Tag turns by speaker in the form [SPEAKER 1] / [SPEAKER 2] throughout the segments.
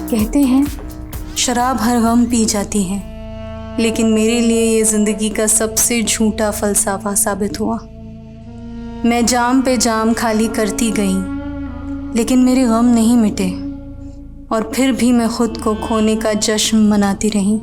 [SPEAKER 1] कहते हैं शराब हर गम पी जाती है, लेकिन मेरे लिए ये ज़िंदगी का सबसे झूठा फ़लसफ़ा साबित हुआ। मैं जाम पे जाम खाली करती गई, लेकिन मेरे गम नहीं मिटे और फिर भी मैं खुद को खोने का जश्न मनाती रही।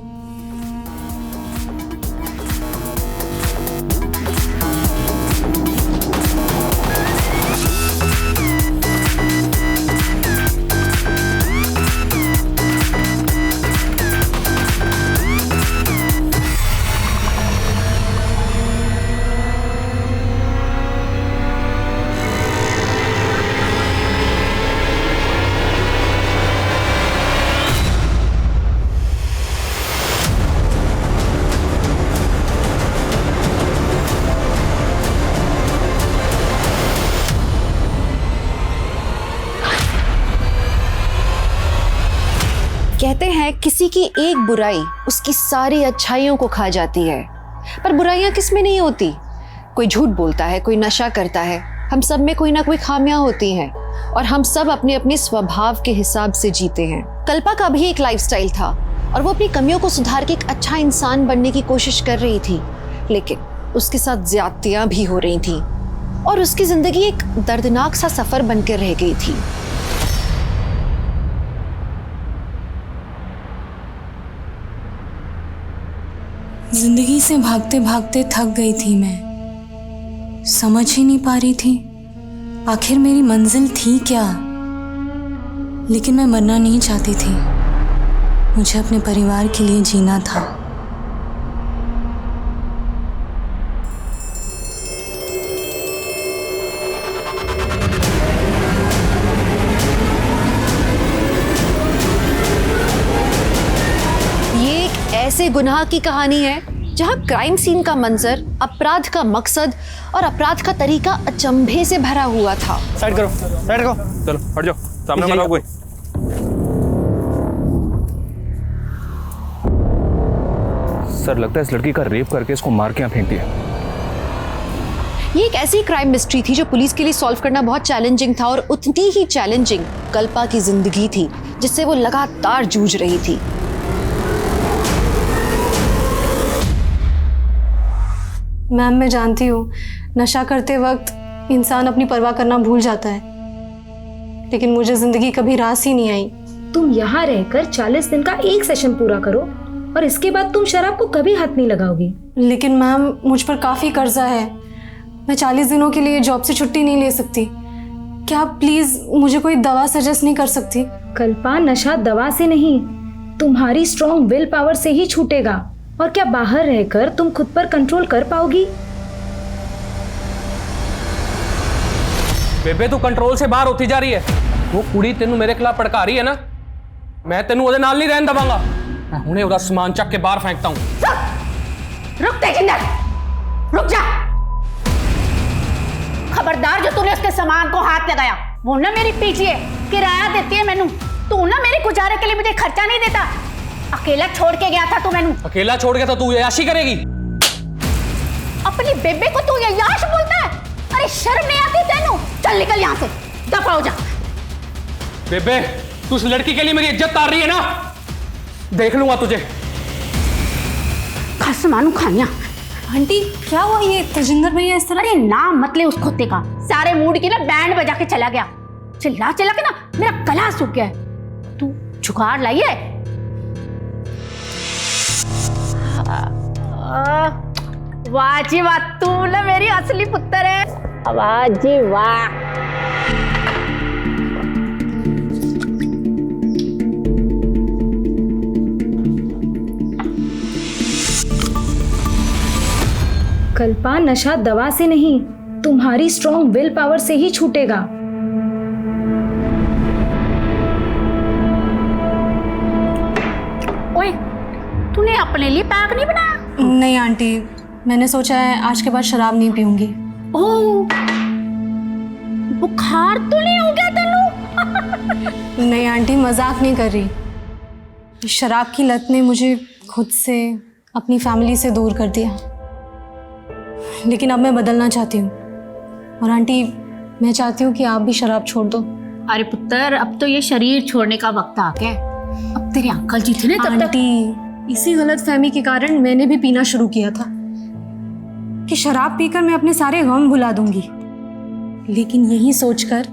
[SPEAKER 2] कहते हैं किसी की एक बुराई उसकी सारी अच्छाइयों को खा जाती है, पर बुराइयां किस में नहीं होती। कोई झूठ बोलता है, कोई नशा करता है, हम सब में कोई ना कोई खामियां होती हैं और हम सब अपने अपने स्वभाव के हिसाब से जीते हैं। कल्पा का भी एक लाइफस्टाइल था और वो अपनी कमियों को सुधार के एक अच्छा इंसान बनने की कोशिश कर रही थी, लेकिन उसके साथ ज्यादतियां भी हो रही थी और उसकी जिंदगी एक दर्दनाक सा सफर बनकर रह गई थी।
[SPEAKER 1] जिंदगी से भागते भागते थक गई थी मैं, समझ ही नहीं पा रही थी आखिर मेरी मंजिल थी क्या। लेकिन मैं मरना नहीं चाहती थी, मुझे अपने परिवार के लिए जीना था।
[SPEAKER 2] ये एक ऐसे गुनाह की कहानी है जहां क्राइम सीन का मंजर, अपराध का मकसद और अपराध का तरीका अचंभे से भरा हुआ था।
[SPEAKER 3] साइड करो, साइड करो, चलो हट जाओ, सामने मत आओ कोई। सर लगता है इस लड़की का रेप करके इसको मार के यहाँ फेंक दिया।
[SPEAKER 2] ये एक ऐसी क्राइम मिस्ट्री थी जो पुलिस के लिए सॉल्व करना बहुत चैलेंजिंग था और उतनी ही चैलेंजिंग कल्पा की जिंदगी थी जिससे वो लगातार जूझ रही थी।
[SPEAKER 1] मैम, मैं जानती हूँ नशा करते वक्त इंसान अपनी परवाह करना भूल जाता है, लेकिन मुझे जिंदगी कभी रास ही नहीं आई।
[SPEAKER 4] तुम यहाँ रहकर 40 दिन का एक सेशन पूरा करो और इसके बाद तुम शराब को कभी हाथ नहीं लगाओगी।
[SPEAKER 1] लेकिन मैम, मुझ पर काफ़ी कर्जा है, मैं 40 दिनों के लिए जॉब से छुट्टी नहीं ले सकती। क्या आप प्लीज़ मुझे कोई दवा सजेस्ट नहीं कर सकती?
[SPEAKER 4] कल्पा, नशा दवा से नहीं, तुम्हारी स्ट्रॉन्ग विल पावर से ही छूटेगा। और क्या बाहर रहकर तुम खुद पर कंट्रोल कर पाओगी?
[SPEAKER 3] बेबे तू कंट्रोल से बाहर होती जा रही है। वो कुड़ी तेनू मेरे खिलाफ भड़का रही है ना, मैं तेनू ओदे नाल नहीं रहन दवांगा। मैं हुणे ओदा सामान चक के बाहर फेंकता हूं।
[SPEAKER 5] रुक तेजिंदर, रुक जा। खबरदार जो तूने उसके सामान को हाथ लगाया, वो ना मेरी पीछे है, किराया देती है मैनू। तू ना मेरे गुजारे के लिए मुझे खर्चा नहीं देता। अकेला छोड़ के गया था तू मैनू।
[SPEAKER 3] अकेला छोड़ के तो तू याशी करेगी।
[SPEAKER 5] अपनी बेबे को तू याश बोलता है? अरे शर्म नहीं आती तेनू? चल निकल यहाँ से, दफा हो जा।
[SPEAKER 3] बेबे तू उस लड़की के लिए मेरी इज्जत तार रही है ना, देख लूंगा तुझे।
[SPEAKER 5] खस मानू खानिया।
[SPEAKER 1] आंटी क्या हुआ? ये तेजिंदर भैया इस तरह?
[SPEAKER 5] अरे नाम मत ले उस कुत्ते का, सारे मूड की ना बैंड बजा के चला गया। चिल्ला चिल्ला के ना मेरा गला सूख गया है। तू जुगाड़ लाई है? वाह जी वाह, तू ना मेरी असली पुत्र है। वाह जी वाह।
[SPEAKER 4] कल्पा, नशा दवा से नहीं, तुम्हारी स्ट्रॉन्ग विल पावर से ही छूटेगा।
[SPEAKER 5] ओए, तूने अपने लिए पैक नहीं बनाया?
[SPEAKER 1] नहीं आंटी, मैंने सोचा है आज के बाद शराब नहीं पीऊंगी।
[SPEAKER 5] ओह, बुखार तो नहीं हो गया तेनू?
[SPEAKER 1] नहीं आंटी, मजाक नहीं कर रही। शराब की लत ने मुझे खुद से, अपनी फैमिली से दूर कर दिया, लेकिन अब मैं बदलना चाहती हूँ। और आंटी, मैं चाहती हूँ कि आप भी शराब छोड़ दो।
[SPEAKER 5] अरे पुत्र, अब तो ये शरीर छोड़ने का वक्त आ गया है। तेरी अंकल जी थे ना तब तक।
[SPEAKER 1] आंटी, इसी गलतफहमी के कारण मैंने भी पीना शुरू किया था कि शराब पीकर मैं अपने सारे गम भुला दूंगी, लेकिन यही सोचकर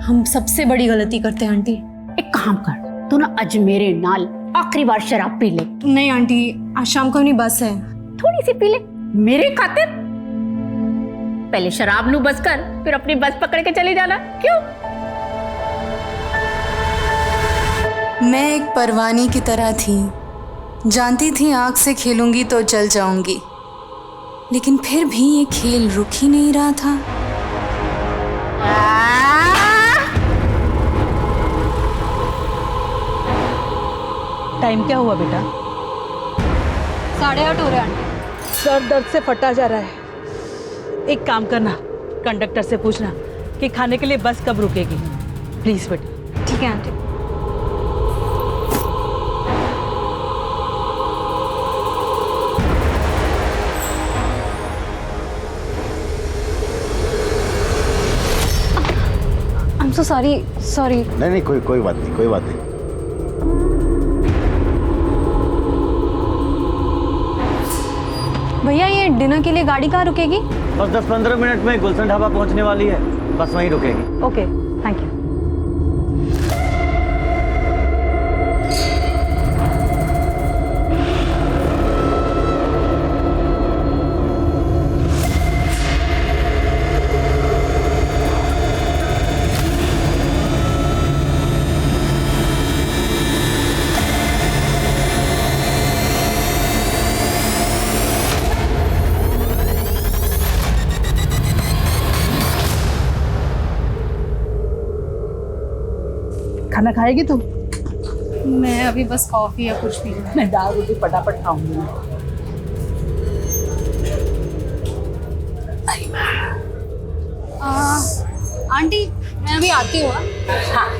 [SPEAKER 1] हम सबसे बड़ी गलती करते हैं आंटी।
[SPEAKER 5] एक काम कर, तू ना आज मेरे नाल आखिरी बार शराब पी ले।
[SPEAKER 1] नहीं आंटी, आज शाम को अपनी बस है।
[SPEAKER 5] थोड़ी सी पी ले मेरे खातिर। पहले शराब नू बस कर, फिर अपनी बस पकड़ के चले जाना। क्यों?
[SPEAKER 1] मैं एक परवानी की तरह थी, जानती थी आग से खेलूंगी तो जल जाऊंगी, लेकिन फिर भी ये खेल रुक ही नहीं रहा था।
[SPEAKER 6] टाइम क्या हुआ बेटा?
[SPEAKER 1] 8:30 हो रहे आंटी।
[SPEAKER 6] सर दर्द से फटा जा रहा है। एक काम करना, कंडक्टर से पूछना कि खाने के लिए बस कब रुकेगी। प्लीज बेटा।
[SPEAKER 1] ठीक है aunty. I'm so sorry, sorry।
[SPEAKER 7] नहीं नहीं, कोई बात नहीं, कोई बात नहीं।
[SPEAKER 1] भैया, ये डिनर के लिए गाड़ी कहाँ रुकेगी?
[SPEAKER 8] बस 10-15 मिनट में गुलशन ढाबा पहुंचने वाली है, बस वहीं रुकेगी।
[SPEAKER 6] Okay, thank you. खाना खाएगी तू?
[SPEAKER 1] मैं अभी बस कॉफी या कुछ भी।
[SPEAKER 6] मैं दाल रोटी फटाफट खाऊंगी।
[SPEAKER 1] आंटी, मैं अभी आती हूँ।
[SPEAKER 6] हाँ।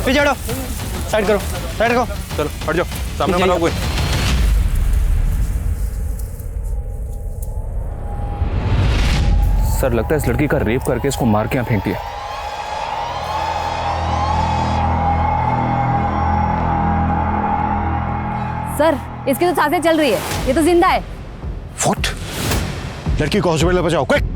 [SPEAKER 8] पीछे हटो, साइड करो, साइड करो।
[SPEAKER 3] चलो हट जाओ, सामने मत आओ कोई। सर, लगता है इस लड़की का रेप करके इसको मार के यहाँ फेंक दिया।
[SPEAKER 2] सर, इसकी तो सांसें चल रही है, ये तो जिंदा है।
[SPEAKER 7] व्हाट? लड़की को हॉस्पिटल में पहुंचाओ, क्विक।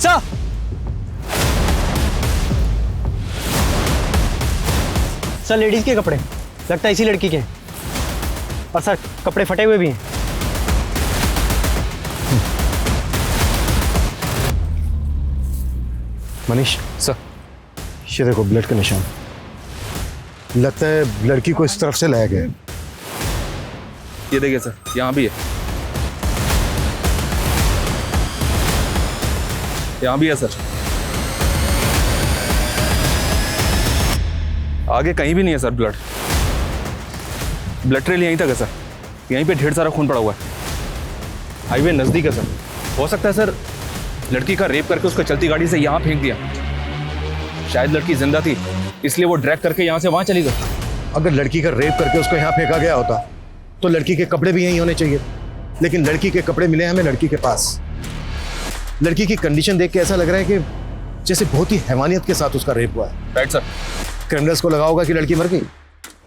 [SPEAKER 8] सर, सर लेडीज के कपड़े, लगता है इसी लड़की के हैं। और सर, कपड़े फटे हुए भी हैं।
[SPEAKER 7] मनीष,
[SPEAKER 3] सर,
[SPEAKER 7] ये देखो ब्लड का निशान। लगता है लड़की को इस तरफ से लाया गया है।
[SPEAKER 3] ये देखिए सर, यहाँ भी है, यहाँ भी है सर। आगे कहीं भी नहीं है सर ब्लड। ब्लड ट्रेल यहीं तक है सर, यहीं पे ढेर सारा खून पड़ा हुआ है। हाईवे नजदीक है सर। हो सकता है सर लड़की का रेप करके उसको चलती गाड़ी से यहाँ फेंक दिया। शायद लड़की जिंदा थी, इसलिए वो ड्रैग करके यहाँ से वहाँ चली गई।
[SPEAKER 7] अगर लड़की का रेप करके उसको यहाँ फेंका गया होता तो लड़की के कपड़े भी यहीं होने चाहिए। लेकिन लड़की के कपड़े मिले हमें लड़की के पास। लड़की की कंडीशन देख के ऐसा लग रहा है कि जैसे बहुत ही हैवानियत के साथ उसका रेप हुआ है।
[SPEAKER 3] Right sir.
[SPEAKER 7] क्रिमिनल्स को लगा होगा कि लड़की मर गई,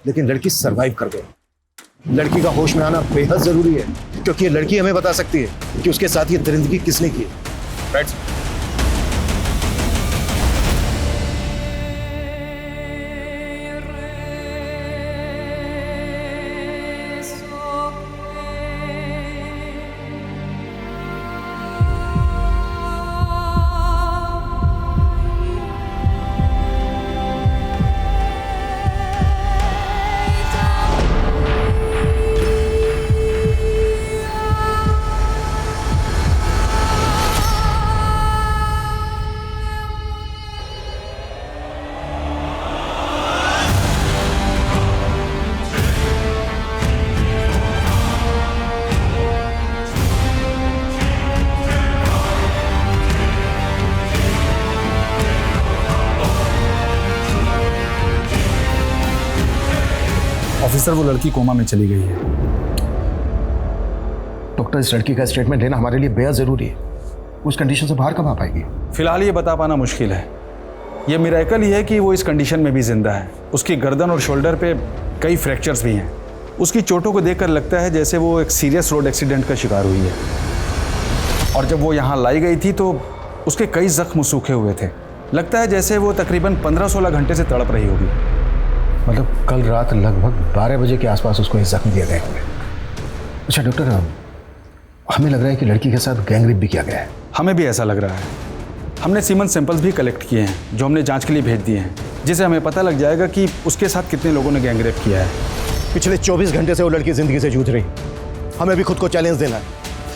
[SPEAKER 7] लेकिन लड़की सरवाइव कर गई। लड़की का होश में आना बेहद जरूरी है, क्योंकि ये लड़की हमें बता सकती है कि उसके साथ ये दरिंदगी किसने की है।
[SPEAKER 3] Right sir.
[SPEAKER 9] ऑफिसर, वो लड़की कोमा में चली गई है।
[SPEAKER 7] डॉक्टर, इस लड़की का स्टेटमेंट लेना हमारे लिए बेहद जरूरी है। उस कंडीशन से बाहर कब आ पाएगी?
[SPEAKER 9] फिलहाल ये बता पाना मुश्किल है। ये मिरेकल ही है कि वो इस कंडीशन में भी जिंदा है। उसकी गर्दन और शोल्डर पे कई फ्रैक्चर्स भी हैं। उसकी चोटों को देखकर लगता है जैसे वो एक सीरियस रोड एक्सीडेंट का शिकार हुई है। और जब वो यहाँ लाई गई थी तो उसके कई जख्म सूखे हुए थे। लगता है जैसे वो तकरीबन 15-16 घंटे से तड़प रही होगी।
[SPEAKER 7] मतलब कल रात लगभग 12 बजे के आसपास उसको ये जख्म दिए गए होंगे। अच्छा डॉक्टर, हमें लग रहा है कि लड़की के साथ गैंग रेप भी किया गया है।
[SPEAKER 9] हमें भी ऐसा लग रहा है। हमने सीमन सैंपल्स भी कलेक्ट किए हैं जो हमने जांच के लिए भेज दिए हैं, जिससे हमें पता लग जाएगा कि उसके साथ कितने लोगों ने गैंग रेप किया है।
[SPEAKER 7] पिछले 24 घंटे से वो लड़की जिंदगी से जूझ रही। हमें भी खुद को चैलेंज देना है।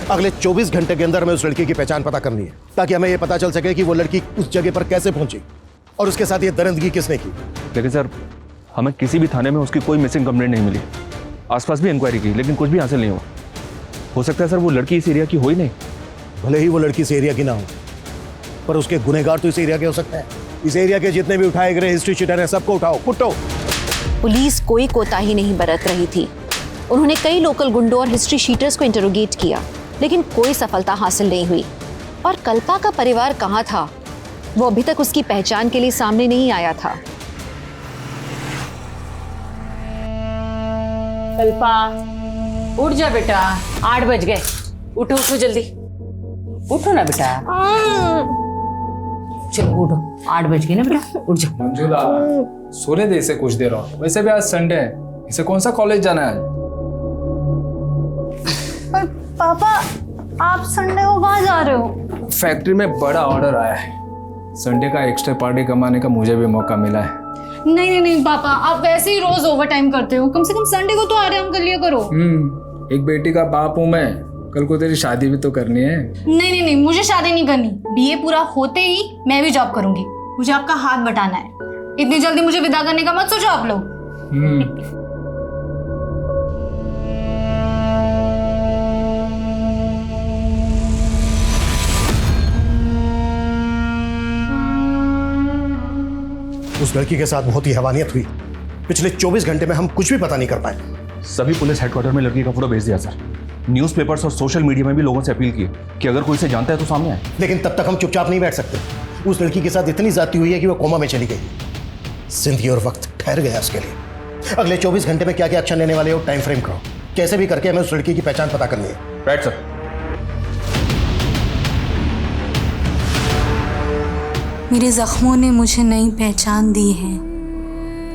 [SPEAKER 7] अगले 24 घंटे के अंदर हमें उस लड़की की पहचान पता करनी है, ताकि हमें ये पता चल सके कि वो लड़की उस जगह पर कैसे पहुंची और उसके साथ ये दरिंदगी किसने की।
[SPEAKER 3] लेकिन सर, हमें किसी भी थाने में उसकी कोई मिसिंग कंप्लेंट नहीं मिली। आसपास भी इंक्वायरी की, लेकिन कुछ भी हासिल नहीं हुआ। हो सकता है सर वो लड़की इस एरिया की हो ही नहीं।
[SPEAKER 7] भले ही वो लड़की इस एरिया की ना हो, पर उसके गुनहगार तो इस एरिया के हो सकते हैं। इस एरिया के जितने भी उठाए गए हिस्ट्री शीटर हैं, सबको उठाओ, कुटो।
[SPEAKER 2] पुलिस कोई कोताही नहीं बरत रही थी। उन्होंने कई लोकल गुंडों और हिस्ट्री शीटर्स को इंटरोगेट किया, लेकिन कोई सफलता हासिल नहीं हुई। और कल्पा का परिवार कहाँ था, वो अभी तक उसकी पहचान के लिए सामने नहीं आया था।
[SPEAKER 10] कल्पा, उठ जा बेटा, 8 बज गए। उठो उठो जल्दी, उठो ना बेटा। चलो उठो, 8 बज गए ना बेटा, उठ जाओ।
[SPEAKER 11] मंजुला, सोने दे इसे कुछ देर और। वैसे भी आज संडे है, इसे कौन सा कॉलेज जाना है?
[SPEAKER 1] पर पापा, आप संडे को कहाँ जा रहे हो?
[SPEAKER 11] फैक्ट्री में बड़ा ऑर्डर आया है। संडे का एक्स्ट्रा पार्टी कमाने का मुझे भी मौका मिला है।
[SPEAKER 1] नहीं नहीं पापा, आप वैसे ही रोज ओवर टाइम करते हो। कम से कम संडे को तो आराम कर लिया करो।
[SPEAKER 11] एक बेटी का बाप हूँ मैं। कल को तेरी शादी भी तो करनी है।
[SPEAKER 1] नहीं, मुझे शादी नहीं करनी। बीए पूरा होते ही मैं भी जॉब करूंगी। मुझे आपका हाथ बटाना है। इतनी जल्दी मुझे विदा करने का मत सोचो आप लोग।
[SPEAKER 7] उस लड़की के साथ बहुत ही हैवानियत हुई। पिछले 24 घंटे में हम कुछ भी पता नहीं कर पाए।
[SPEAKER 3] सभी पुलिस हेडक्वार्टर में लड़की का फोटो भेज दिया सर। न्यूज़पेपर्स और सोशल मीडिया में भी लोगों से अपील की कि अगर कोई इसे जानता है तो सामने आए।
[SPEAKER 7] लेकिन तब तक हम चुपचाप नहीं बैठ सकते। उस लड़की के साथ इतनी ज्यादती हुई है कि वो कोमा में चली गई। जिंदगी और वक्त ठहर गया उसके लिए। अगले 24 घंटे में क्या क्या एक्शन लेने वाले हो, टाइम फ्रेम करो। कैसे भी करके हमें उस लड़की की पहचान पता करनी है।
[SPEAKER 3] Right sir.
[SPEAKER 1] मेरे जख्मों ने मुझे नई पहचान दी है।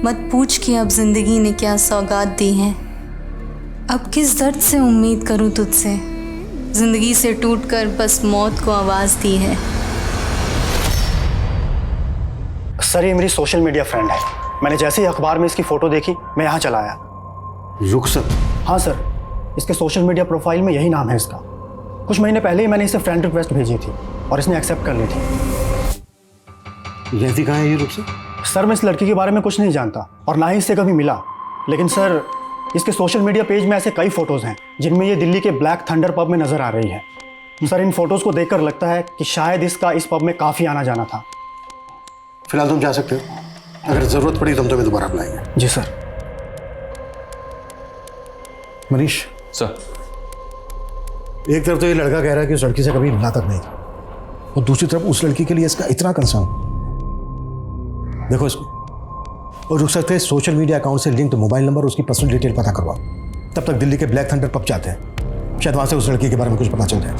[SPEAKER 1] मत पूछ कि अब जिंदगी ने क्या सौगात दी है। अब किस दर्द से उम्मीद करूं तुझसे। जिंदगी से टूटकर बस मौत को आवाज दी है।
[SPEAKER 8] सर, ये मेरी सोशल मीडिया फ्रेंड है। मैंने जैसे ही अखबार में इसकी फोटो देखी, मैं यहाँ चला आया।
[SPEAKER 7] रुखसत?
[SPEAKER 8] हाँ सर, इसके सोशल मीडिया प्रोफाइल में यही नाम है इसका। कुछ महीने पहले ही मैंने इसे फ्रेंड रिक्वेस्ट भेजी थी और इसने एक्सेप्ट कर ली थी।
[SPEAKER 7] रहती कहाँ है ये रुखसत?
[SPEAKER 8] सर, मैं इस लड़की के बारे में कुछ नहीं जानता और ना ही इससे कभी मिला। लेकिन सर, इसके सोशल मीडिया पेज में ऐसे कई फोटोज़ हैं जिनमें ये दिल्ली के ब्लैक थंडर पब में नज़र आ रही है। सर, इन फोटोज़ को देखकर लगता है कि शायद इसका इस पब में काफ़ी आना जाना था।
[SPEAKER 7] फिलहाल तुम जा सकते हो। अगर ज़रूरत पड़ी तो हम तुम्हें दोबारा बुलाएंगे।
[SPEAKER 8] जी सर।
[SPEAKER 7] मनीष
[SPEAKER 3] सर,
[SPEAKER 7] एक तरफ तो ये लड़का कह रहा है कि उस लड़की से कभी मिला तक नहीं था, और दूसरी तरफ उस लड़की के लिए इसका इतना कंसर्न। देखो इसको, और रुक सकते हैं सोशल मीडिया अकाउंट से लिंक्ड मोबाइल नंबर, उसकी पर्सनल डिटेल पता करवाओ। तब तक दिल्ली के ब्लैक थंडर पब जाते हैं, शायद वहां से उस लड़की के बारे में कुछ पता चल जाए।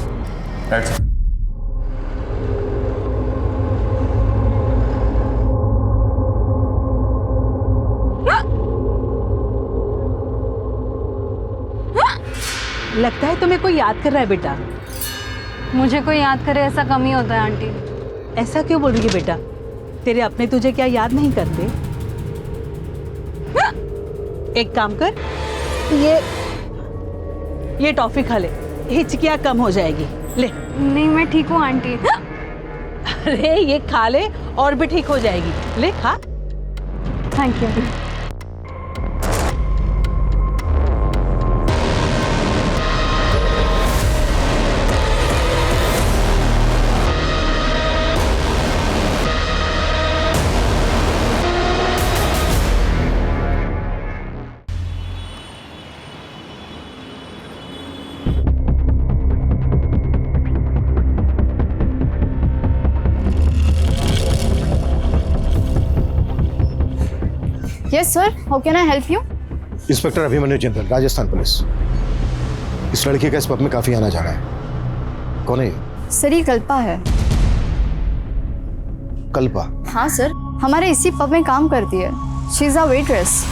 [SPEAKER 6] लगता है तुम्हें कोई याद कर रहा है बेटा।
[SPEAKER 1] मुझे कोई याद करे ऐसा कम ही होता है आंटी।
[SPEAKER 6] ऐसा क्यों बोल रही है बेटा? तेरे अपने तुझे क्या याद नहीं करते? एक काम कर, ये टॉफी खा ले, हिचकियाँ कम हो जाएगी। ले।
[SPEAKER 1] नहीं मैं ठीक हूँ आंटी।
[SPEAKER 6] अरे ये खा ले और भी ठीक हो जाएगी। ले खा।
[SPEAKER 1] Thank you.
[SPEAKER 2] Yes sir, how can I help you?
[SPEAKER 7] Inspector Abhimanyu Jindal, Rajasthan police. इस लड़की का इस पब में काफी आना जाना है। कौन है ये?
[SPEAKER 2] सर ये कल्पा है।
[SPEAKER 7] कल्पा?
[SPEAKER 2] हाँ सर, हमारे इसी पब में काम करती है। She is a waitress.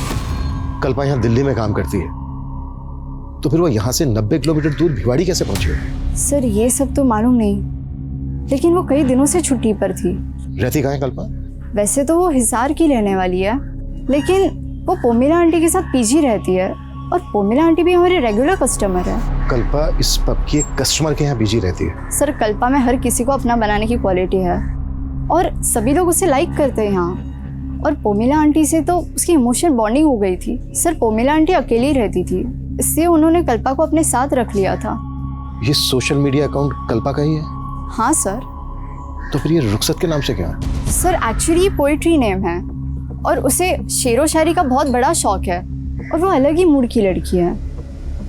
[SPEAKER 7] Kalpa यहाँ दिल्ली में काम करती है, तो फिर वो यहाँ से 90 किलोमीटर दूर भिवाड़ी कैसे पहुंची?
[SPEAKER 2] सर ये सब तो मालूम नहीं, लेकिन वो कई दिनों से छुट्टी पर थी।
[SPEAKER 7] रहती कहाँ है कल्पा?
[SPEAKER 2] वैसे तो वो हिसार की रहने वाली है, लेकिन वो पोमिला आंटी के साथ पीजी रहती है, और पोमिला आंटी भी हमारे रेगुलर कस्टमर है।
[SPEAKER 7] कल्पा इस पब की एक कस्टमर के यहाँ बिजी रहती है।
[SPEAKER 2] सर कल्पा में हर किसी को अपना बनाने की क्वालिटी है, और सभी लोग उसे लाइक करते हैं यहाँ। और पोमिला आंटी से तो उसकी इमोशनल बॉन्डिंग हो गई थी। सर पोमिला आंटी अकेली रहती थी, इसलिए उन्होंने कल्पा को अपने साथ रख लिया था।
[SPEAKER 7] ये सोशल मीडिया अकाउंट कल्पा का ही है?
[SPEAKER 2] हाँ सर।
[SPEAKER 7] तो फिर ये रुखसत के नाम से क्या है?
[SPEAKER 2] सर एक्चुअली पोइट्री नेम है, और उसे शेरो शायरी का बहुत बड़ा शौक है, और वो अलग ही मूड की लड़की है।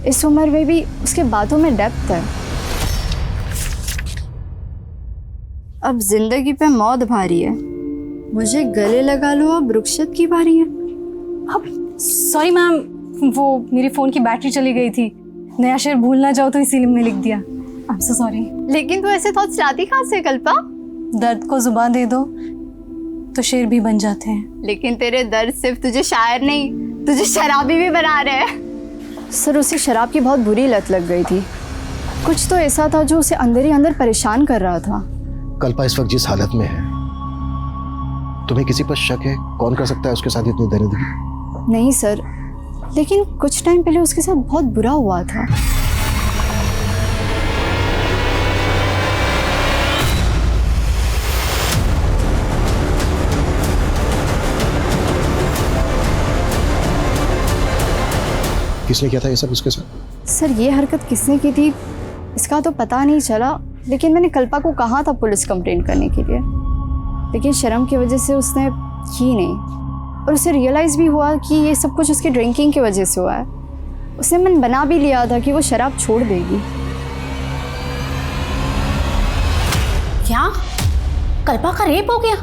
[SPEAKER 2] इस उम्र में भी उसके बातों में डेप्थ है। अब जिंदगी पे मौत भारी है, मुझे गले लगा लो, अब रुखसत की बारी है।
[SPEAKER 1] अब सॉरी मैम, वो मेरी फ़ोन की बैटरी चली गई थी, नया शेर भूल ना जाओ तो इसीलिए मैंने लिख दिया। I am so sorry.
[SPEAKER 2] लेकिन तू ऐसे थॉट्स लाती कहाँ से कल्पा?
[SPEAKER 1] दर्द को जुबान दे दो तो शेर भी बन जाते हैं।
[SPEAKER 2] लेकिन तेरे दर्द सिर्फ तुझे शायर नहीं, तुझे शराबी भी बना रहे हैं। सर उसे शराब की बहुत बुरी लत लग गई थी। कुछ तो ऐसा था जो उसे अंदर ही अंदर परेशान कर रहा था।
[SPEAKER 7] कल्पा इस वक्त जिस हालत में है, तुम्हें किसी पर शक है? कौन कर सकता है उसके साथ इतनी दरिद्री?
[SPEAKER 2] नहीं सर, लेकिन कुछ टाइम पहले उसके साथ बहुत बुरा हुआ था।
[SPEAKER 7] किसने किया था ये सब उसके साथ?
[SPEAKER 2] सर ये हरकत किसने की थी इसका तो पता नहीं चला, लेकिन मैंने कल्पा को कहा था पुलिस कंप्लेंट करने के लिए, लेकिन शर्म की वजह से उसने की नहीं। और उसे रियलाइज़ भी हुआ कि ये सब कुछ उसकी ड्रिंकिंग की वजह से हुआ है। उसने मन बना भी लिया था कि वो शराब छोड़ देगी।
[SPEAKER 5] क्या कल्पा का रेप हो गया?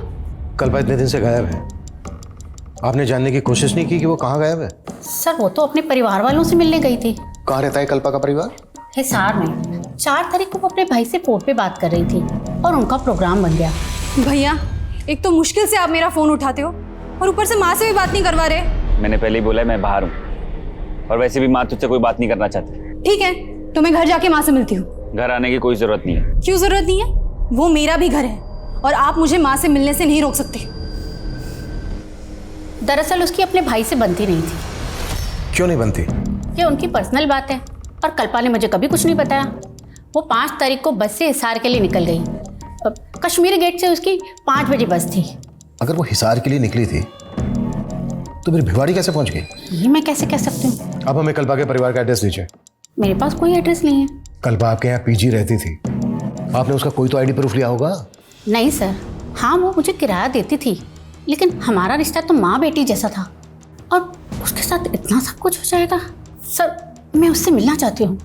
[SPEAKER 7] कल्पा इतने दिन से गायब है, आपने जानने की कोशिश नहीं की कि वो कहाँ गायब है?
[SPEAKER 5] सर वो तो अपने परिवार वालों से मिलने गई थी।
[SPEAKER 7] कहाँ रहता है कल्पा का परिवार?
[SPEAKER 5] हिसार में। 4 तारीख को वो अपने भाई से फोन पे बात कर रही थी और उनका प्रोग्राम बन गया।
[SPEAKER 1] भैया एक तो मुश्किल से आप मेरा फ़ोन उठाते हो, और ऊपर से माँ से भी बात नहीं करवा रहे।
[SPEAKER 12] मैंने पहले ही बोला है मैं बाहर हूँ, और वैसे भी माँ तुझसे कोई बात नहीं करना चाहती।
[SPEAKER 1] ठीक है, तो मैं घर जाके माँ से मिलती हूँ।
[SPEAKER 12] घर आने की कोई जरूरत नहीं है।
[SPEAKER 1] क्यों जरूरत नहीं है? वो मेरा भी घर है, और आप मुझे माँ से मिलने से नहीं रोक सकते।
[SPEAKER 5] दरअसल उसकी अपने भाई से बनती नहीं थी।
[SPEAKER 7] क्यों नहीं बनती?
[SPEAKER 5] ये उनकी पर्सनल बात है, और कल्पा ने मुझे कभी कुछ नहीं बताया। वो 5 तारीख को बस से हिसार के लिए निकल गई। कश्मीरी गेट से उसकी 5 बजे बस थी।
[SPEAKER 7] अगर वो हिसार के लिए निकली थी तो फिर भिवाड़ी कैसे पहुंच गई?
[SPEAKER 5] ये मैं कैसे कह सकती हूँ?
[SPEAKER 7] अब हमें कल्पा के परिवार का एड्रेस दीजिए।
[SPEAKER 5] मेरे पास कोई एड्रेस नहीं है।
[SPEAKER 7] कल्पा आपके यहाँ पीजी रहती थी, आपने उसका कोई तो आईडी प्रूफ लिया होगा?
[SPEAKER 5] नहीं सर, हाँ वो मुझे किराया देती थी, लेकिन हमारा रिश्ता तो माँ बेटी जैसा था, और उसके साथ इतना सब कुछ हो जाएगा। सर मैं उससे मिलना चाहती हूँ।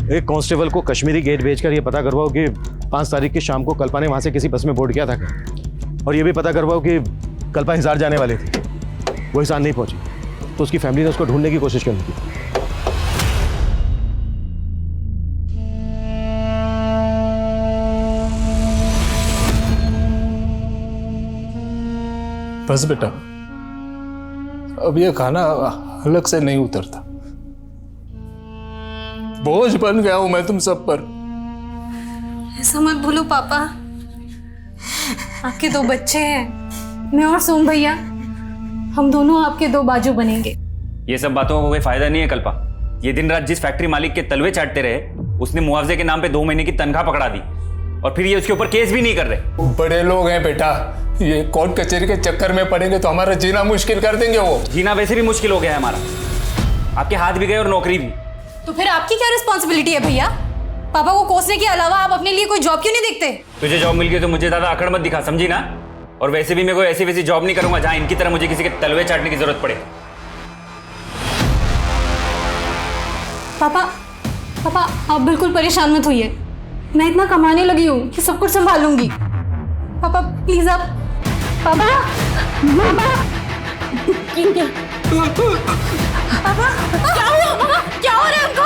[SPEAKER 7] एक कांस्टेबल को कश्मीरी गेट भेजकर ये पता करवाओ कि 5 तारीख की शाम को कल्पा ने वहाँ से किसी बस में बोर्ड किया था क्या? और ये भी पता करवाओ कि कल्पा हिसार जाने वाली थी, वो हिसार नहीं पहुँची, तो उसकी फैमिली ने उसको ढूंढने की कोशिश करनी थी।
[SPEAKER 11] बस बेटा, अब ये खाना अलग से नहीं उतरता। बोझ बन गया हूं मैं तुम सब पर।
[SPEAKER 1] ऐसा मत बोलो पापा, आपके 2 बच्चे हैं, मैं और सोम भैया, हम दोनों आपके 2 बाजू बनेंगे।
[SPEAKER 12] ये सब बातों का कोई फायदा नहीं है कल्पा। ये दिन रात जिस फैक्ट्री मालिक के तलवे चाटते रहे, उसने मुआवजे के नाम पे 2 महीने की तनख्वाह पकड़ा दी, और फिर ये उसके ऊपर केस भी नहीं कर रहे।
[SPEAKER 11] बड़े लोग हैं बेटा, ये कोर्ट कचहरी के चक्कर में पड़ेंगे तो हमारा जीना मुश्किल कर देंगे। वो
[SPEAKER 12] जीना वैसे भी मुश्किल हो गया है हमारा, आपके हाथ भी गए और नौकरी भी।
[SPEAKER 1] तो फिर आपकी क्या रिस्पॉन्सिबिलिटी है भैया? पापा को कोसने के अलावा आप अपने लिए कोई जॉब क्यों नहीं देखते?
[SPEAKER 12] तुझे जॉब मिल गई तो मुझे ज्यादा अकड़ मत दिखा, समझी ना? और वैसे भी मैं कोई ऐसी वैसी जॉब नहीं करूंगा जहां इनकी तरह मुझे किसी के तलवे चाटने की जरूरत पड़े।
[SPEAKER 1] पापा आप बिल्कुल परेशान मत होइए, मैं इतना कमाने लगी हूँ कि सब कुछ संभालूंगी। पापा प्लीज आप, पापा क्या हुआ? पापा क्या हो रहा है उनको?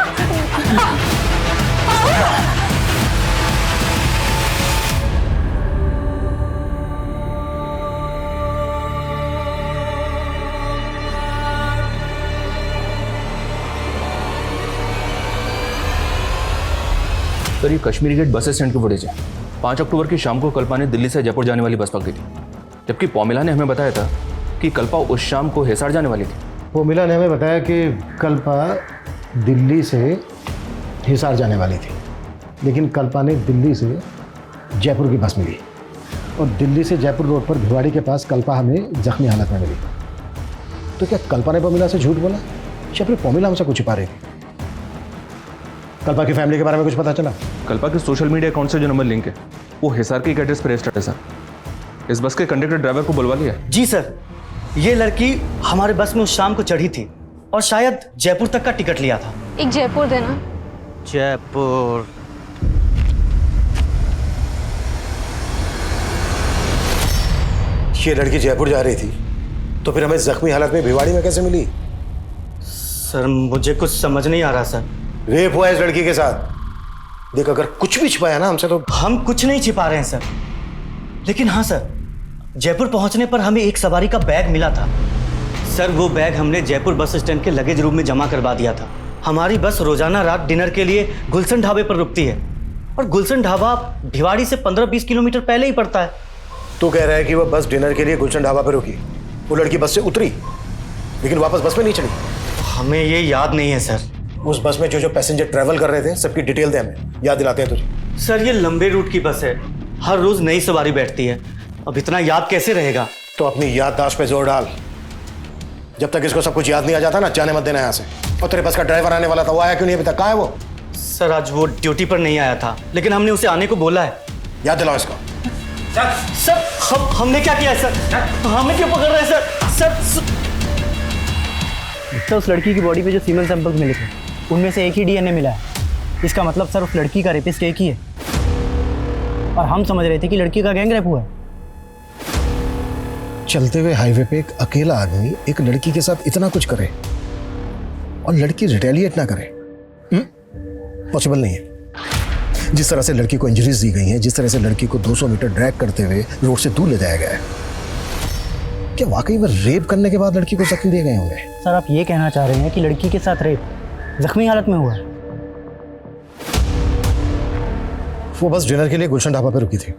[SPEAKER 3] सर, ये कश्मीरी गेट बस स्टैंड की फुटेज है। 5 अक्टूबर की शाम को कल्पा ने दिल्ली से जयपुर जाने वाली बस पकड़ी थी, जबकि पौमिला ने हमें बताया था कि कल्पा उस शाम को हिसार जाने वाली थी।
[SPEAKER 7] पौमिला ने हमें बताया कि कल्पा दिल्ली से हिसार जाने वाली थी, लेकिन कल्पा ने दिल्ली से जयपुर की बस मिली, और दिल्ली से जयपुर रोड पर भिवाड़ी के पास कल्पा हमें जख्मी हालत में मिली। तो क्या कल्पा ने पौमिला से झूठ बोला, या फिर पौमिला हमसे कुछ छिपा रही थी? कल्पा की फैमिली के बारे में कुछ पता चला?
[SPEAKER 3] कल्पा के सोशल मीडिया अकाउंट से जो नंबर लिंक है वो हिसार के एड्रेस पर रजिस्टर्ड है सर। इस बस के कंडक्टर ड्राइवर को बुलवा लिया?
[SPEAKER 13] जी सर, ये लड़की हमारे बस में उस शाम को चढ़ी थी और शायद जयपुर तक का टिकट लिया था।
[SPEAKER 1] एक जयपुर देना।
[SPEAKER 13] जयपुर।
[SPEAKER 7] ये लड़की जयपुर जा रही थी, तो फिर हमें जख्मी हालत में भिवाड़ी में कैसे मिली?
[SPEAKER 13] सर मुझे कुछ समझ नहीं आ रहा सर।
[SPEAKER 7] रेप हुआ है इस लड़की के साथ। देख, अगर कुछ भी छिपाया ना हमसे तो।
[SPEAKER 13] हम कुछ नहीं छिपा रहे हैं सर, लेकिन हाँ सर, जयपुर पहुंचने पर हमें एक सवारी का बैग मिला था। सर वो बैग हमने जयपुर बस स्टैंड के लगेज रूम में जमा करवा दिया था। हमारी बस रोजाना रात डिनर के लिए गुलशन ढाबे पर रुकती है, और गुलशन ढाबा भिवाड़ी से 15-20 किलोमीटर पहले ही पड़ता है।
[SPEAKER 7] तू कह रहा है कि वह बस डिनर के लिए गुलशन ढाबा पर रुकी, वो लड़की बस से उतरी लेकिन वापस बस में नहीं चढ़ी?
[SPEAKER 13] हमें ये याद नहीं है सर।
[SPEAKER 7] उस बस में जो पैसेंजर ट्रैवल कर रहे थे सबकी डिटेल दे, हमें याद दिलाते हैं तुझे।
[SPEAKER 13] सर ये लंबे रूट की बस है, हर रोज नई सवारी बैठती है, अब इतना याद कैसे रहेगा?
[SPEAKER 7] तो अपनी याददाश्त पे जोर डाल। जब तक इसको सब कुछ याद नहीं आ जाता ना, जाने मत देना यहाँ से। और तेरे बस का ड्राइवर आने वाला था, वो आया क्यों नहीं अभी तक? कहाँ है वो?
[SPEAKER 13] सर आज वो ड्यूटी पर नहीं आया था, लेकिन हमने उसे आने को बोला है।
[SPEAKER 7] याद दिलाओ इसको।
[SPEAKER 13] सर हमने क्या किया है सर? हमें क्यों पकड़ रहे हैं सर?
[SPEAKER 14] तो उस लड़की की बॉडी पे जो सीमेंट सैंपल्स मिले थे उनमें से एक ही डीएनए मिला है। इसका मतलब सर उस लड़की का रेपिस्ट एक ही है, और हम समझ रहे थे कि लड़की का गैंग रेप हुआ है।
[SPEAKER 7] चलते हुए हाईवे पे एक अकेला आदमी एक लड़की के साथ इतना कुछ करे और लड़की रिटेलिएट ना करे, पॉसिबल नहीं है। जिस तरह से लड़की को इंजरीज दी गई हैं, जिस तरह से लड़की को 200 मीटर ड्रैग करते हुए रोड से दूर ले जाया गया है, क्या वाकई में रेप करने के बाद लड़की को जख्मी दिए गए होंगे?
[SPEAKER 14] सर आप ये कहना चाह रहे हैं कि लड़की के साथ रेप जख्मी हालत में हुआ?
[SPEAKER 7] वो बस डिनर के लिए गुलशन ढाबा पे रुकी थी,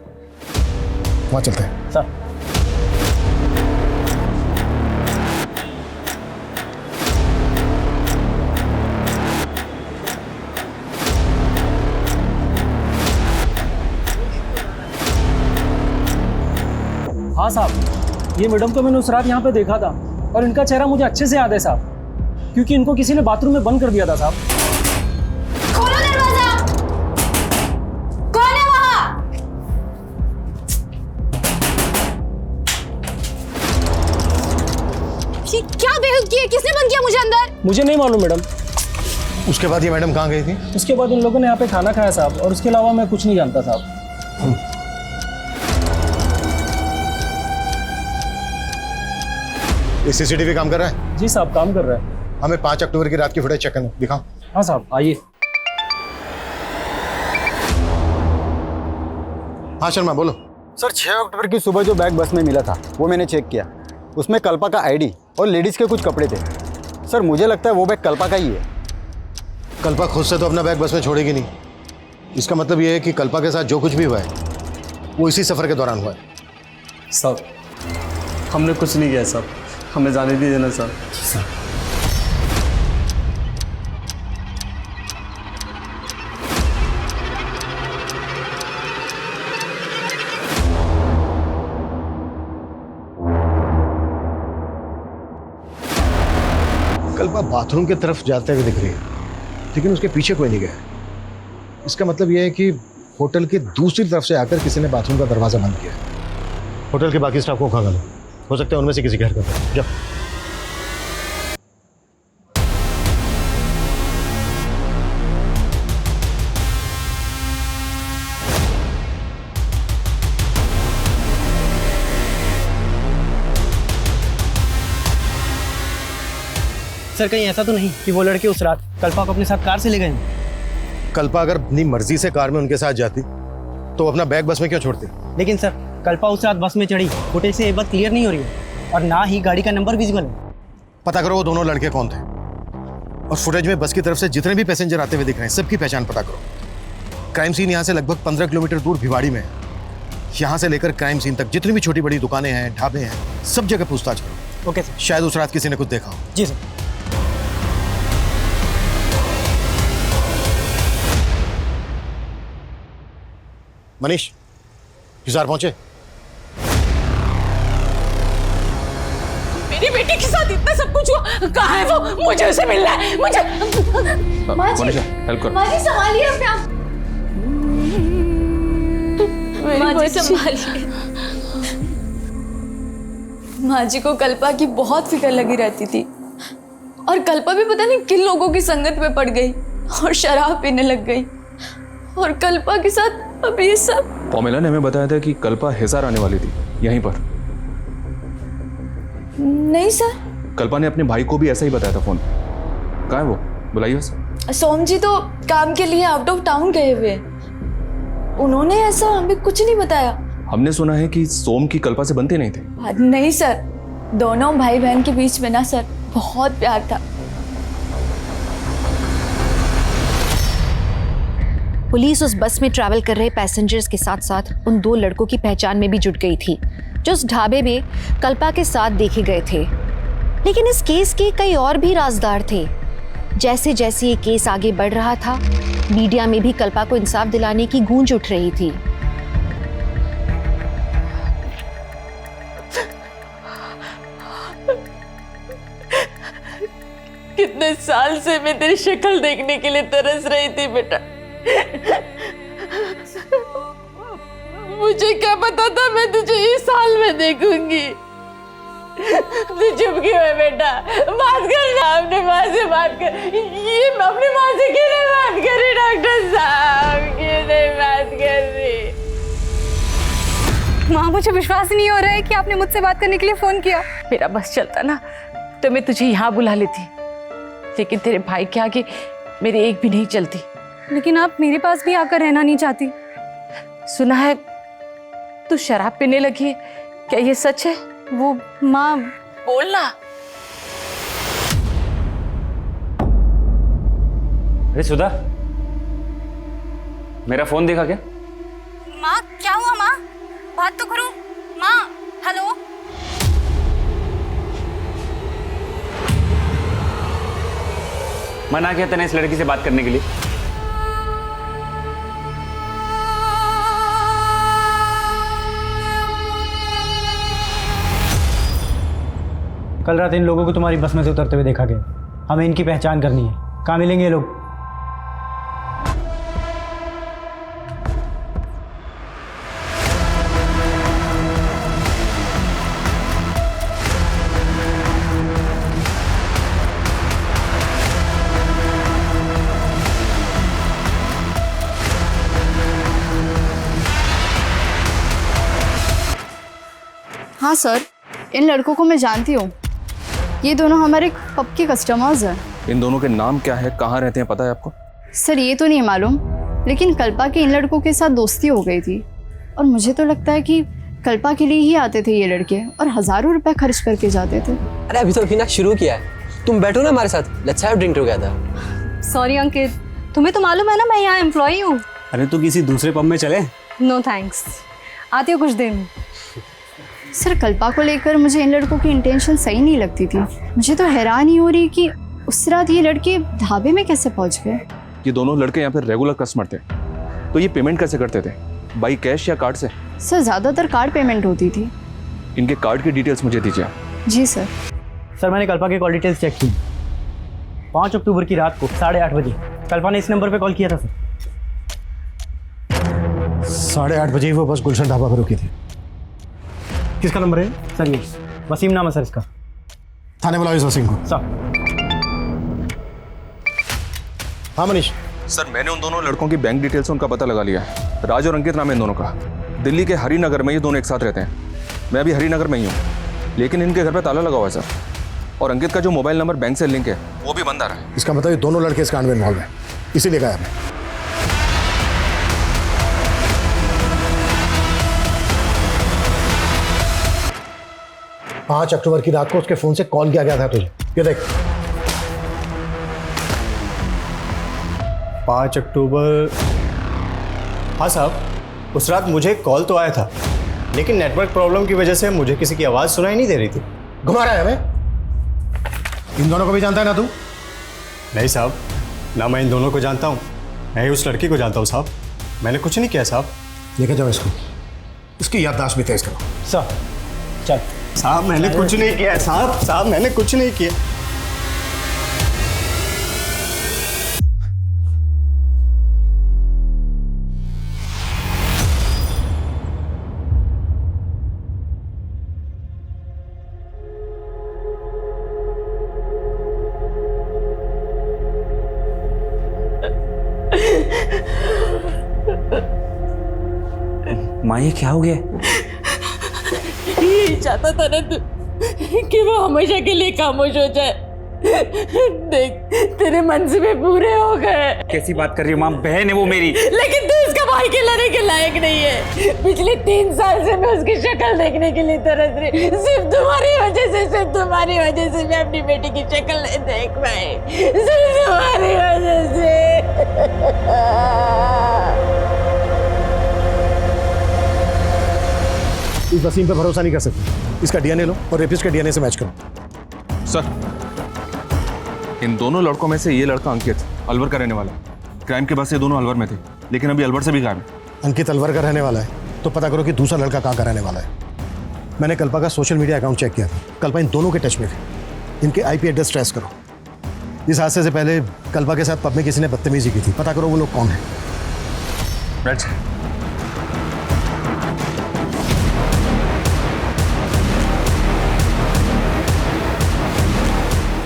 [SPEAKER 7] वहां चलते हैं।
[SPEAKER 14] सर
[SPEAKER 15] हाँ साहब, ये मैडम को मैंने उस रात यहाँ पे देखा था, और इनका चेहरा मुझे अच्छे से याद है साहब, क्योंकि इनको किसी ने बाथरूम में बंद कर दिया था साहब।
[SPEAKER 1] खोलो दरवाजा, कौन है वहां? क्या बेहुद किया? किसने बंद किया मुझे अंदर?
[SPEAKER 15] मुझे नहीं मालूम मैडम,
[SPEAKER 7] उसके बाद ये मैडम कहाँ गई थी?
[SPEAKER 15] उसके बाद इन लोगों ने यहाँ पे खाना खाया साहब, और उसके अलावा मैं कुछ नहीं जानता साहब।
[SPEAKER 7] ये सीसीटीवी काम कर रहा है?
[SPEAKER 15] जी साहब, काम कर रहा है।
[SPEAKER 7] हमें 5 अक्टूबर की रात की फुटेज चेक करना, दिखाओ।
[SPEAKER 15] हाँ साहब, आइए।
[SPEAKER 7] हाँ शर्मा बोलो।
[SPEAKER 8] सर 6 अक्टूबर की सुबह जो बैग बस में मिला था वो मैंने चेक किया, उसमें कल्पा का आईडी और लेडीज़ के कुछ कपड़े थे। सर मुझे लगता है वो बैग कल्पा का ही है।
[SPEAKER 7] कल्पा खुद से तो अपना बैग बस में छोड़ेगी नहीं। इसका मतलब ये है कि कल्पा के साथ जो कुछ भी हुआ है वो इसी सफ़र के दौरान हुआ है।
[SPEAKER 16] साहब हमने कुछ नहीं किया साहब, हमें जाने दीजिए ना साहब।
[SPEAKER 7] कल्पा बाथरूम की तरफ जाते हुए दिख रही है, लेकिन उसके पीछे कोई नहीं गया। इसका मतलब यह है कि होटल की दूसरी तरफ से आकर किसी ने बाथरूम का दरवाजा बंद किया। होटल के बाकी स्टाफ को खंगालो, हो सकता है उनमें से किसी की हरकत है। जाओ।
[SPEAKER 14] सर कहीं ऐसा तो नहीं कि वो लड़के उस रात कल्पा को अपने साथ कार से ले गए?
[SPEAKER 7] कल्पा अगर अपनी मर्जी से कार में उनके साथ जाती तो अपना बैग बस में क्यों छोड़ती?
[SPEAKER 14] लेकिन सर कल्पा उस रात बस में चढ़ी, फुटेज से ये बात क्लियर नहीं हो रही है, और ना ही गाड़ी का नंबर विजिबल है।
[SPEAKER 7] पता करो वो दोनों लड़के कौन थे, और फुटेज में बस की तरफ से जितने भी पैसेंजर आते हुए दिख रहे हैं सबकी पहचान पता करो। क्राइम सीन यहाँ से लगभग 15 किलोमीटर दूर भिवाड़ी में है। यहाँ से लेकर क्राइम सीन तक जितनी भी छोटी बड़ी दुकानें हैं, ढाबे हैं, सब जगह पूछताछ करो।
[SPEAKER 14] Okay sir.
[SPEAKER 7] शायद उस रात किसी ने कुछ देखा हो।
[SPEAKER 14] जी सर।
[SPEAKER 7] मनीष, हिसार पहुंचे?
[SPEAKER 10] मेरी बेटी के साथ इतना सब कुछ हुआ, कहाँ है वो? मुझे उसे मिलना है, मुझे। माँ जी,
[SPEAKER 3] हेल्प करो।
[SPEAKER 10] माँ जी संभालिए अपने आप। माँ जी संभालिए।
[SPEAKER 17] माँ जी को कल्पा की बहुत फिक्र लगी रहती थी, और कल्पा भी पता नहीं किन लोगों की संगत में पड़ गई और शराब पीने लग गई, और कल्पा के साथ अब ये सब।
[SPEAKER 3] पॉमेला ने हमें बताया था कि कल्पा हिसार आने वाली थी यहीं पर।
[SPEAKER 17] नहीं सर,
[SPEAKER 3] कल्पा ने अपने भाई को भी ऐसा ही बताया था फोन। कहाँ है वो? बुलाइए उसे।
[SPEAKER 17] सोम जी तो काम के लिए आउट ऑफ टाउन गए हुए, उन्होंने ऐसा हमें कुछ नहीं बताया।
[SPEAKER 3] हमने सुना है कि सोम की कल्पा से बनते नहीं थे।
[SPEAKER 17] नहीं सर, दोनों भाई बहन के बीच में ना सर बहुत प्यार था।
[SPEAKER 2] पुलिस उस बस में ट्रैवल कर रहे पैसेंजर्स के साथ साथ उन 2 लड़कों की पहचान में भी जुट गई थी जो उस ढाबे में कल्पा के साथ देखे गए थे। लेकिन इस केस के कई और भी राजदार थे। जैसे जैसे ये केस आगे बढ़ रहा था, मीडिया में भी कल्पा को इंसाफ दिलाने की गूंज उठ रही थी।
[SPEAKER 17] कितने साल से मैं तेरी शक्ल देखने के लिए तरस रही थी बेटा। मुझे क्या पता था मैं तुझे इस साल में देखूंगी। तू चुप क्यों है बेटा? बात करना, अपने माँ से बात कर। ये अपनी माँ से क्यों नहीं बात कर रही डॉक्टर साहब? क्यों नहीं बात कर रही?
[SPEAKER 1] माँ मुझे विश्वास नहीं हो रहा है कि आपने मुझसे बात करने के लिए फोन किया।
[SPEAKER 10] मेरा बस चलता ना तो मैं तुझे यहाँ बुला लेती, लेकिन तेरे भाई के आगे मेरी एक भी नहीं चलती।
[SPEAKER 1] लेकिन आप मेरे पास भी आकर रहना नहीं चाहती।
[SPEAKER 10] सुना है तू शराब पीने लगी है, क्या ये सच है?
[SPEAKER 1] वो माँ,
[SPEAKER 10] बोलना।
[SPEAKER 12] अरे सुधा, मेरा फोन देखा क्या?
[SPEAKER 1] माँ क्या हुआ? माँ बात तो करो। माँ हेलो।
[SPEAKER 12] मना किया तूने इस लड़की से बात करने के लिए?
[SPEAKER 14] कल रात इन लोगों को तुम्हारी बस में से उतरते हुए देखा गया। हमें इनकी पहचान करनी है। कहाँ मिलेंगे ये लोग?
[SPEAKER 18] हाँ सर, इन लड़कों को मैं जानती हूँ। ये दोनों हमारे पब के कस्टमर्स हैं।
[SPEAKER 3] इन दोनों के नाम क्या है, कहाँ रहते हैं, पता है आपको?
[SPEAKER 18] सर ये तो नहीं मालूम, लेकिन कल्पा के इन लड़कों के साथ दोस्ती हो गई थी और मुझे तो लगता है कि कल्पा के लिए ही आते थे ये लड़के और हज़ारों रुपए खर्च करके जाते थे।
[SPEAKER 19] अरे अभी तो अभिना शुरू किया है, तुम बैठो ना हमारे साथ, let's have drink together.
[SPEAKER 1] Sorry Ankit, तुम्हें तो मालूम है ना मैं यहाँ एम्प्लॉई हूँ।
[SPEAKER 16] अरे तो किसी दूसरे पब में चले?
[SPEAKER 1] नो थैंक्स, आती हूँ कुछ देर में।
[SPEAKER 18] सर कल्पा को लेकर मुझे इन लड़कों की इंटेंशन सही नहीं लगती थी। मुझे तो हैरान ही हो रही कि उस रात ये लड़के ढाबे में कैसे पहुँच गए।
[SPEAKER 3] ये दोनों लड़के यहाँ पे रेगुलर कस्टमर थे, तो ये पेमेंट कैसे करते थे, बाई कैश या कार्ड से?
[SPEAKER 18] सर ज़्यादातर कार्ड पेमेंट होती थी।
[SPEAKER 3] इनके कार्ड की डिटेल्स मुझे दीजिए।
[SPEAKER 18] जी सर।
[SPEAKER 14] सर मैंने कल्पा के कॉल डिटेल्स चेक की। 5 अक्टूबर की रात को 8:30 बजे कल्पा ने इस नंबर पे कॉल किया था सर।
[SPEAKER 7] 8:30 बजे वो बस गुलशन ढाबा पर रुकी थी। किसका नंबर है
[SPEAKER 14] सर? ये वसीम नाम है सर इसका।
[SPEAKER 7] थाने बुलाओ इस वसीम को।
[SPEAKER 14] सर।
[SPEAKER 7] हाँ मनीष।
[SPEAKER 3] सर मैंने उन दोनों लड़कों की बैंक डिटेल्स उनका पता लगा लिया है। राज और अंकित नाम है इन दोनों का। दिल्ली के हरिनगर में ये दोनों एक साथ रहते हैं। मैं अभी हरिनगर में ही हूँ, लेकिन इनके घर पे ताला लगा हुआ है सर। और अंकित का जो मोबाइल नंबर बैंक से लिंक है वो भी बंद आ रहा है।
[SPEAKER 7] इसका मतलब ये दोनों लड़के इस कांड में इन्वॉल्व हैं, इसीलिए गायब है। 5 अक्टूबर की रात को उसके फोन से कॉल किया गया था तुझे, ये देख।
[SPEAKER 8] 5 अक्टूबर। हाँ साहब, उस रात मुझे कॉल तो आया था, लेकिन नेटवर्क प्रॉब्लम की वजह से मुझे किसी की आवाज़ सुनाई नहीं दे रही थी।
[SPEAKER 7] घुमा रहा है हमें? इन दोनों को भी जानता है ना तू?
[SPEAKER 8] नहीं साहब, ना मैं इन दोनों को जानता हूँ, मैं ही उस लड़की को जानता हूँ साहब। मैंने कुछ नहीं किया साहब।
[SPEAKER 7] लेके जाओ इसको, इसकी याददाश्त भी तेज करो।
[SPEAKER 14] सर चल।
[SPEAKER 8] साहब मैंने कुछ नहीं किया साहब मैंने कुछ नहीं किया।
[SPEAKER 12] माँ ये क्या हो गया?
[SPEAKER 17] यही चाहता था ना तू कि वो हमेशा के लिए खामोश हो जाए। देख तेरे मंसूबे पूरे हो गए।
[SPEAKER 12] कैसी बात कर रही हो माँ? बहन है वो मेरी।
[SPEAKER 17] लेकिन तू उसका भाई के लड़ने के लायक नहीं है। पिछले 3 साल से मैं उसकी शक्ल देखने के लिए तरस रही। सिर्फ तुम्हारी वजह से मैं अपनी बेटी की शक्ल नहीं देख पाई। सिर्फ तुम्हारी वजह से।
[SPEAKER 7] इस वसीम पे भरोसा नहीं कर सकते। इसका डीएनए लो और रेपिस्ट के डीएनए से मैच करो।
[SPEAKER 3] सर इन दोनों लड़कों में से ये लड़का अंकित अलवर का रहने वाला है। क्राइम के बाद से दोनों अलवर में थे, लेकिन अभी अलवर से भी गायब है।
[SPEAKER 7] अंकित अलवर का रहने वाला है तो पता करो कि दूसरा लड़का कहाँ का रहने वाला है। मैंने कल्पा का सोशल मीडिया अकाउंट चेक किया था, कल्पा इन दोनों के टच में थे। इनके आईपी एड्रेस ट्रेस करो। इस हादसे से पहले कल्पा के साथ पब में किसी ने बदतमीजी की थी, पता करो वो लोग कौन है।
[SPEAKER 3] राइट।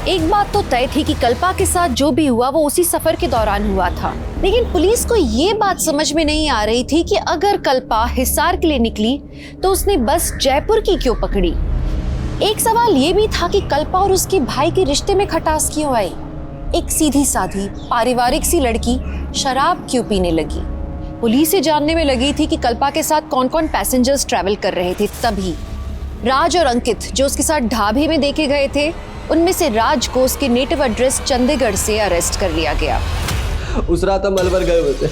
[SPEAKER 2] एक बात तो तय थी कि कल्पा के साथ जो भी हुआ वो उसी सफर के दौरान हुआ था, लेकिन पुलिस को ये बात समझ में नहीं आ रही थी कि अगर कल्पा हिसार के लिए निकली तो उसने बस जयपुर की क्यों पकड़ी। एक सवाल ये भी था कि कल्पा और उसके भाई के रिश्ते में खटास क्यों आई। एक सीधी साधी पारिवारिक सी लड़की शराब क्यों पीने लगी। पुलिस से जानने में लगी थी कि कल्पा के साथ कौन कौन पैसेंजर्स ट्रैवल कर रहे थे। तभी राज और अंकित जो उसके साथ ढाबे में देखे गए थे, उनमें से राज को उसके नेटिव एड्रेस चंडीगढ़ से अरेस्ट कर लिया गया।
[SPEAKER 19] उस रात हम अलवर गए हुए थे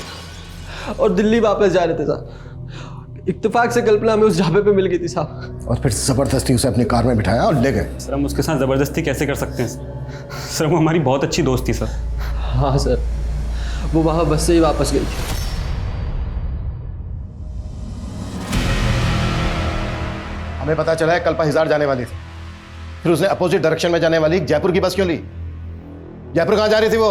[SPEAKER 19] और दिल्ली वापस जा रहे थे साहब। इत्तेफाक से कल्पना हमें उस ढाबे पे मिल गई थी साहब।
[SPEAKER 7] और फिर जबरदस्ती उसे अपनी कार में बिठाया और ले गए।
[SPEAKER 16] सर हम उसके साथ ज़बरदस्ती कैसे कर सकते हैं सर? वो हमारी बहुत अच्छी दोस्त थी सर।
[SPEAKER 19] हाँ सर, वो वहाँ बस से ही वापस गई थी।
[SPEAKER 7] हमें पता चला है कल्पा हिसार जाने वाली थी, फिर उसने अपोजिट डायरेक्शन में जाने वाली जयपुर की बस क्यों ली? जयपुर कहाँ जा रही थी वो?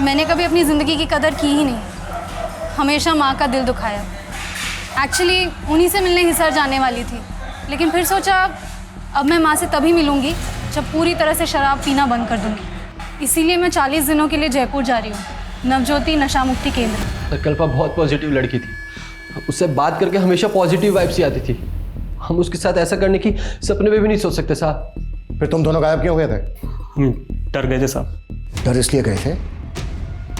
[SPEAKER 1] मैंने कभी अपनी ज़िंदगी की कदर की ही नहीं, हमेशा माँ का दिल दुखाया। एक्चुअली उन्हीं से मिलने हिसार जाने वाली थी, लेकिन फिर सोचा अब मैं माँ से तभी मिलूँगी जब पूरी तरह से शराब पीना बंद कर दूँगी। इसीलिए मैं 40 दिनों के लिए जयपुर जा रही हूँ। नवज्योति नशा मुक्ति केंद्र।
[SPEAKER 19] कल्पा बहुत पॉजिटिव लड़की थी, उससे बात करके हमेशा पॉजिटिव वाइब्स ही आती थी। हम उसके साथ ऐसा करने की सपने में भी नहीं सोच सकते साहब।
[SPEAKER 7] फिर तुम दोनों गायब क्यों हुए थे?
[SPEAKER 16] डर गए थे साहब।
[SPEAKER 7] डर इसलिए गए थे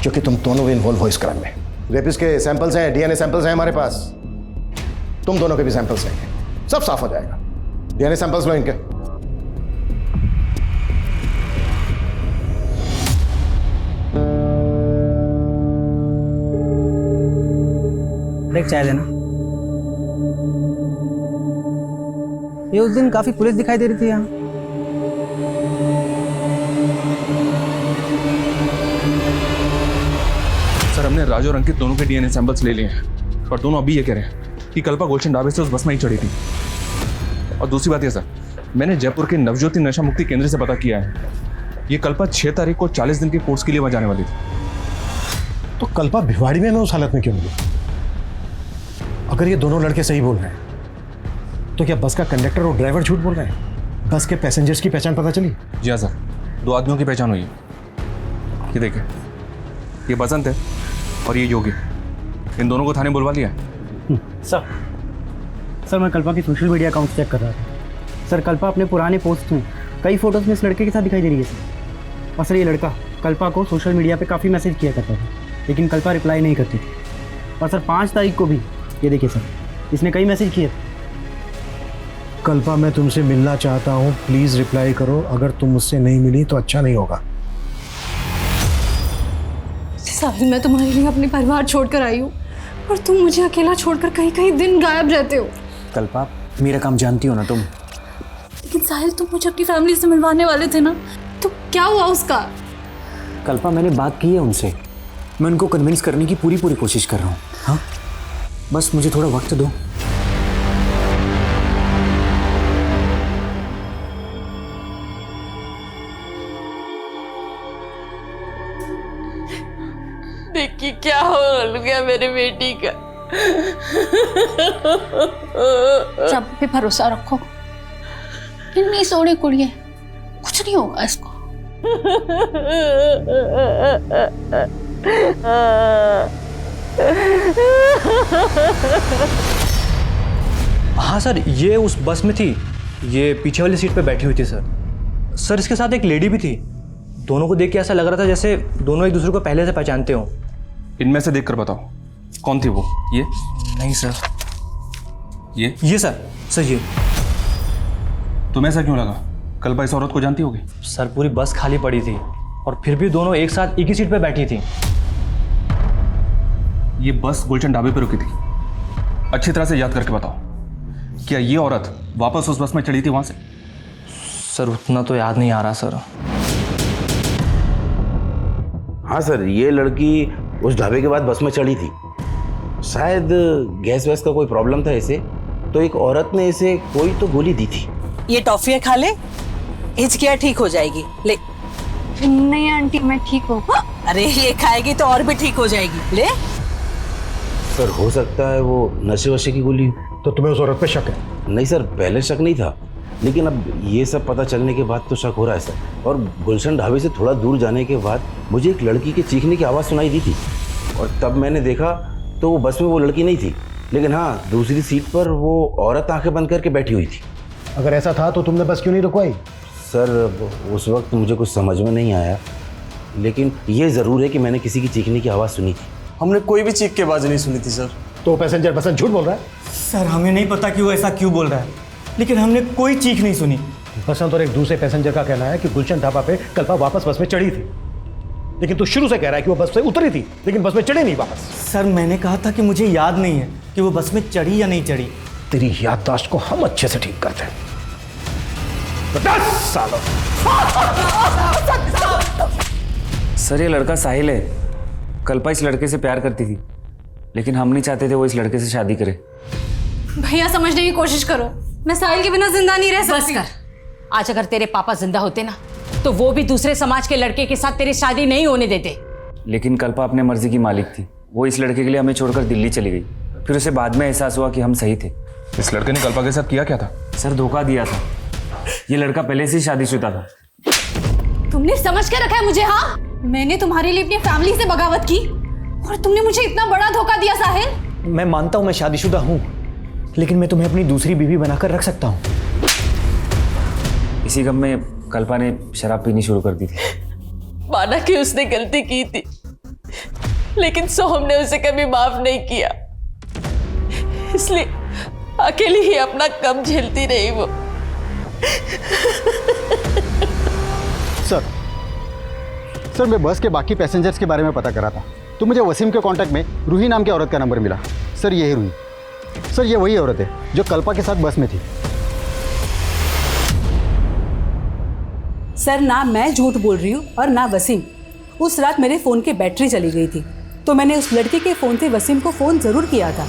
[SPEAKER 7] क्योंकि तुम दोनों भी इन्वॉल्व हो इस क्राइम में। रेपिस्ट के सैंपल्स हैं, डीएनए सैंपल्स हैं हमारे पास, तुम दोनों के भी सैंपल्स हैं, सब साफ हो जाएगा। डीएनए सैंपल्स लो इनके।
[SPEAKER 14] देख चाय लेना। ये उस दिन काफी पुलिस दिखाई दे रही थी यहाँ।
[SPEAKER 3] सर हमने राजू और अंकित दोनों के डीएनए सैंपल्स ले लिए हैं, पर दोनों अभी ये कह रहे हैं कि कल्पा गुलशन ढाबे से उस बस में ही चढ़ी थी। और दूसरी बात ये सर, मैंने जयपुर के नवज्योति नशा मुक्ति केंद्र से पता किया है, ये कल्पा 6 तारीख को 40 दिन के कोर्स के लिए वहाँ जाने वाली थी।
[SPEAKER 7] तो कल्पा भिवाड़ी में उस हालत में क्यों मिली? अगर ये दोनों लड़के सही बोल रहे हैं तो क्या बस का कंडक्टर और ड्राइवर झूठ बोल रहे हैं? बस के पैसेंजर्स की पहचान पता चली?
[SPEAKER 3] जी हाँ सर, 2 आदमियों की पहचान हुई है। ये देखिए, ये बसंत है और ये योगी, इन दोनों को थाने बुलवा लिया है।
[SPEAKER 14] सर मैं कल्पा की सोशल मीडिया अकाउंट चेक कर रहा था। सर कल्पा अपने पुराने पोस्ट में कई फोटोज में इस लड़के के साथ दिखाई दे रही है सर। और सर ये लड़का कल्पा को सोशल मीडिया पे काफ़ी मैसेज किया करता था, लेकिन कल्पा रिप्लाई नहीं करती थी। और सर 5 तारीख को भी ये देखिए सर, इसने कई मैसेज किए।
[SPEAKER 7] कल्पा मैं तुमसे मिलना चाहता हूँ, प्लीज रिप्लाई करो। अगर तुम मुझसे नहीं मिली तो अच्छा नहीं होगा।
[SPEAKER 1] साहिल, मैं तुम्हारे लिए अपने परिवार छोड़कर आई हूँ और तुम मुझे अकेला छोड़कर कहीं कहीं दिन गायब रहते हो।
[SPEAKER 15] कल्पा मेरा काम जानती हो ना तुम।
[SPEAKER 1] लेकिन साहिल, तुम मुझे अपनी फैमिली से मिलवाने वाले थे ना, तो क्या हुआ उसका?
[SPEAKER 15] कल्पा मैंने बात की है उनसे, मैं उनको कन्विंस करने की पूरी कोशिश कर रहा हूँ। हाँ बस मुझे थोड़ा वक्त दो।
[SPEAKER 17] देखिए क्या हो गया मेरी बेटी का।
[SPEAKER 5] सब पे भरोसा रखो, नहीं सोने कुड़िए, कुछ नहीं होगा इसको।
[SPEAKER 13] हाँ सर, ये उस बस में थी, ये पीछे वाली सीट पे बैठी हुई थी सर। सर इसके साथ एक लेडी भी थी। दोनों को देख के ऐसा लग रहा था जैसे दोनों एक दूसरे को पहले से पहचानते हो।
[SPEAKER 3] इनमें से देखकर बताओ कौन थी वो? ये
[SPEAKER 13] नहीं सर। ये सर ये।
[SPEAKER 3] तुम्हें ऐसा क्यों लगा? कल्पा इस औरत को जानती होगी?
[SPEAKER 13] सर पूरी बस खाली पड़ी थी और फिर भी दोनों एक साथ एक ही सीट पे बैठी थी।
[SPEAKER 3] ये बस गुलशन ढाबे पर रुकी थी, अच्छी तरह से याद करके बताओ, क्या ये औरत वापस उस बस में चढ़ी थी वहां से?
[SPEAKER 13] सर उतना तो याद नहीं आ रहा सर।
[SPEAKER 20] हाँ सर, ये लड़की उस ढाबे के बाद बस में चढ़ी थी। शायद गैस वैस का कोई प्रॉब्लम था इसे, तो एक औरत ने इसे कोई तो गोली दी थी।
[SPEAKER 6] ये टॉफियाँ खा ले, हिचकियाँ ठीक हो जाएगी। ले।
[SPEAKER 18] नहीं आंटी, मैं ठीक हूँ।
[SPEAKER 6] अरे ये खाएगी तो और भी ठीक हो जाएगी। ले।
[SPEAKER 20] सर हो सकता है वो नशे वशे की गोली।
[SPEAKER 7] तो तुम्हें उस औरत पे शक है?
[SPEAKER 20] नहीं सर, पहले शक नहीं था, लेकिन अब ये सब पता चलने के बाद तो शक हो रहा है सर। और गुलशन ढाबे से थोड़ा दूर जाने के बाद मुझे एक लड़की के चीखने की आवाज़ सुनाई दी थी, और तब मैंने देखा तो वो बस में वो लड़की नहीं थी, लेकिन हाँ दूसरी सीट पर वो औरत आंखें बंद करके बैठी हुई थी।
[SPEAKER 7] अगर ऐसा था तो तुमने बस क्यों नहीं रुकवाई?
[SPEAKER 20] सर उस वक्त मुझे कुछ समझ में नहीं आया, लेकिन ये ज़रूर है कि मैंने किसी की चीखने की आवाज़ सुनी थी।
[SPEAKER 16] हमने कोई भी चीख के आवाज़ नहीं सुनी थी सर।
[SPEAKER 7] तो पैसेंजर बसंत झूठ बोल रहा है?
[SPEAKER 13] सर हमें नहीं पता कि वो ऐसा क्यों बोल रहा है, लेकिन हमने कोई चीख नहीं सुनी।
[SPEAKER 7] बसंत और एक दूसरे पैसेंजर का कहना है कि गुलशन ढाबा पे कल्पा वापस बस में चढ़ी थी, लेकिन तू शुरू से कह रहा है कि वो बस से उतरी थी लेकिन बस में चढ़ी नहीं वापस।
[SPEAKER 13] सर मैंने कहा था कि मुझे याद नहीं है कि वो बस में चढ़ी या नहीं चढ़ी।
[SPEAKER 7] तेरी याददाश्त को हम अच्छे से ठीक करते हैं। 10 सालों।
[SPEAKER 12] सर ये लड़का साहिल है, कल्पा इस लड़के से प्यार करती थी, लेकिन हम नहीं चाहते थे वो इस लड़के से शादी करे।
[SPEAKER 1] भैया समझने की कोशिश करो, मैं साहिल के बिना जिंदा नहीं रह सकती।
[SPEAKER 5] बस कर। आज अगर तेरे पापा जिंदा होते ना, तो वो भी दूसरे समाज के लड़के के साथ तेरी शादी नहीं होने देते।
[SPEAKER 12] लेकिन कल्पा अपने मर्जी की मालिक थी, वो इस लड़के के लिए हमें छोड़कर दिल्ली चली गई। फिर उसे बाद में एहसास हुआ कि हम सही थे।
[SPEAKER 3] इस लड़के ने कल्पा के साथ किया क्या था?
[SPEAKER 12] सर धोखा दिया था, ये लड़का पहले से ही शादीशुदा था।
[SPEAKER 5] तुमने समझ के रखा है मुझे? हाँ
[SPEAKER 1] मैंने तुम्हारे लिए अपनी फैमिली से बगावत की और तुमने मुझे इतना बड़ा धोखा दिया साहिल।
[SPEAKER 14] मैं मानता हूँ मैं शादीशुदा हूँ, लेकिन मैं तुम्हें अपनी दूसरी बीवी बनाकर रख सकता हूँ।
[SPEAKER 12] इसी गम में कल्पा ने शराब पीनी शुरू कर दी थी।
[SPEAKER 17] माना कि उसने गलती की थी, लेकिन सोहम ने उसे कभी माफ नहीं किया, इसलिए अकेली ही अपना कम झेलती रही वो।
[SPEAKER 8] सर मैं बस के बाकी पैसेंजर्स के बारे में पता करा था, तो मुझे वसीम के कांटेक्ट में रूही नाम की औरत का नंबर मिला। सर ये है रूही। सर ये वही औरत है जो कल्पा के साथ बस में थी।
[SPEAKER 6] सर ना मैं झूठ बोल रही हूँ और ना वसीम। उस रात मेरे फ़ोन की बैटरी चली गई थी, तो मैंने उस लड़की के फ़ोन से वसीम को फ़ोन ज़रूर किया था,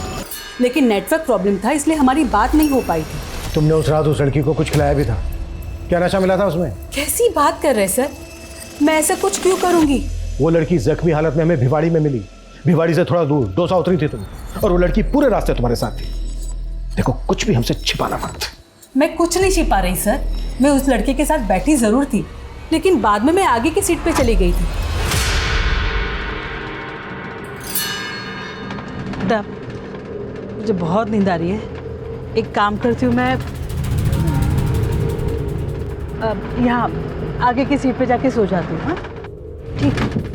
[SPEAKER 6] लेकिन नेटवर्क प्रॉब्लम था, इसलिए हमारी बात नहीं हो पाई थी।
[SPEAKER 7] तुमने उस रात उस लड़की को कुछ खिलाया भी था? क्या नशा मिला था उसमें?
[SPEAKER 6] कैसी बात कर रहे सर, मैं ऐसा कुछ क्यों करूँगी?
[SPEAKER 7] वो लड़की जख्मी हालत में हमें भिवाड़ी में मिली। भिवाड़ी से थोड़ा दूर डोसा उतरी थी तुम, और वो लड़की पूरे रास्ते तुम्हारे साथ थी। देखो कुछ भी हमसे छिपाना मत।
[SPEAKER 6] मैं कुछ नहीं छिपा रही सर, मैं उस लड़के के साथ बैठी ज़रूर थी, लेकिन बाद में मैं आगे की सीट पे चली गई थी। मुझे बहुत नींद आ रही है, एक काम करती हूँ मैं यहाँ आगे की सीट पे जाके सो जाती हूँ। हाँ ठीक है।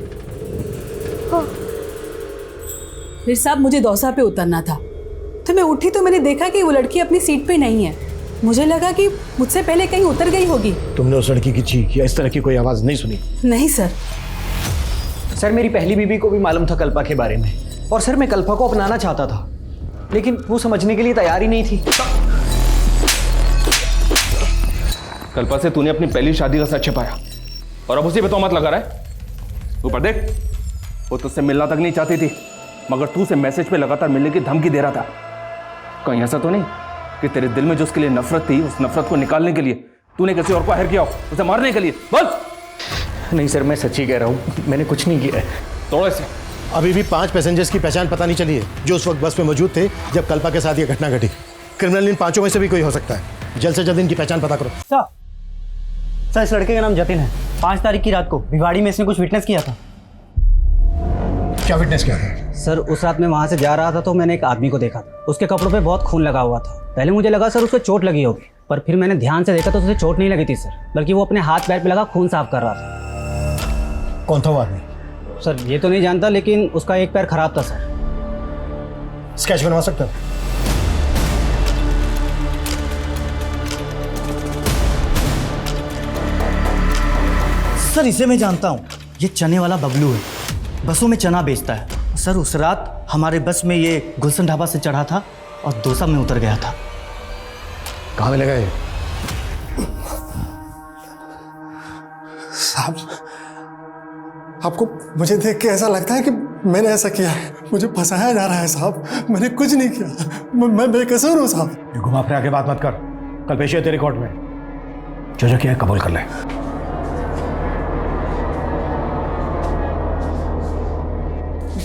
[SPEAKER 6] फिर साहब मुझे दौसा पे उतरना था, तो मैं उठी तो मैंने देखा कि वो लड़की अपनी सीट पे नहीं है। मुझे लगा कि मुझसे पहले कहीं उतर गई होगी।
[SPEAKER 7] तुमने उस लड़की की चीख या इस तरह की कोई आवाज़ नहीं सुनी?
[SPEAKER 6] नहीं सर।
[SPEAKER 14] सर मेरी पहली बीवी को भी मालूम था कल्पा के बारे में, और सर मैं कल्पा को अपनाना चाहता था, लेकिन वो समझने के लिए तैयार ही नहीं थी।
[SPEAKER 3] कल्पा से तूने अपनी पहली शादी का सच छिपाया और अब उसी पे तोहमत लगा रहा है। ऊपर देख, वो तुझसे मिलना तक नहीं चाहती थी, मगर तू उसे मैसेज पे लगातार मिलने की धमकी दे रहा था। कहीं ऐसा तो नहीं कि तेरे दिल में जो उसके लिए नफरत थी, उस नफरत को निकालने के लिए तूने किसी और को हायर किया हो, उसे मारने के लिए? बोल।
[SPEAKER 14] नहीं सर, मैं सच्ची कह रहा हूँ, मैंने कुछ नहीं किया है।
[SPEAKER 3] तोड़ो इसे।
[SPEAKER 7] अभी भी 5 पैसेंजर्स की पहचान पता नहीं चली है जो उस वक्त बस में मौजूद थे जब कल्पा के साथ ये घटना घटी। क्रिमिनल इन 5 में से भी कोई हो सकता है। जल्द से जल्द इनकी पहचान पता करो।
[SPEAKER 14] सर इस लड़के का नाम जतिन है। 5 तारीख की रात को भिवाड़ी में इसने कुछ विटनेस किया था।
[SPEAKER 7] क्या विटनेस किया था?
[SPEAKER 13] सर उस रात मैं वहाँ से जा रहा था तो मैंने एक आदमी को देखा था, उसके कपड़ों पे बहुत खून लगा हुआ था। पहले मुझे लगा सर उसको चोट लगी होगी, पर फिर मैंने ध्यान से देखा तो उसे चोट नहीं लगी थी सर, बल्कि वो अपने हाथ पैर पे लगा खून साफ कर रहा था।
[SPEAKER 7] कौन था वो आदमी?
[SPEAKER 13] सर ये तो नहीं जानता, लेकिन उसका एक पैर खराब था सर।
[SPEAKER 7] स्केच बनवा सकता?
[SPEAKER 13] सर इसे मैं जानता हूँ, ये चने वाला बबलू है, बसों में चना बेचता है। सर उस रात हमारे बस में ये गुलशन ढाबा से चढ़ा था और दौसा में उतर गया था।
[SPEAKER 7] कहाँ मिलेगा ये?
[SPEAKER 21] साहब आपको मुझे देख के ऐसा लगता है कि मैंने ऐसा किया है, मुझे फंसाया जा रहा है साहब। मैंने कुछ नहीं किया, मैं बेकसूर हूँ साहब।
[SPEAKER 7] ये घुमा फिरा के बात मत कर, कल पेशी है तेरे कोर्ट में। जो किया है कबूल कर ले।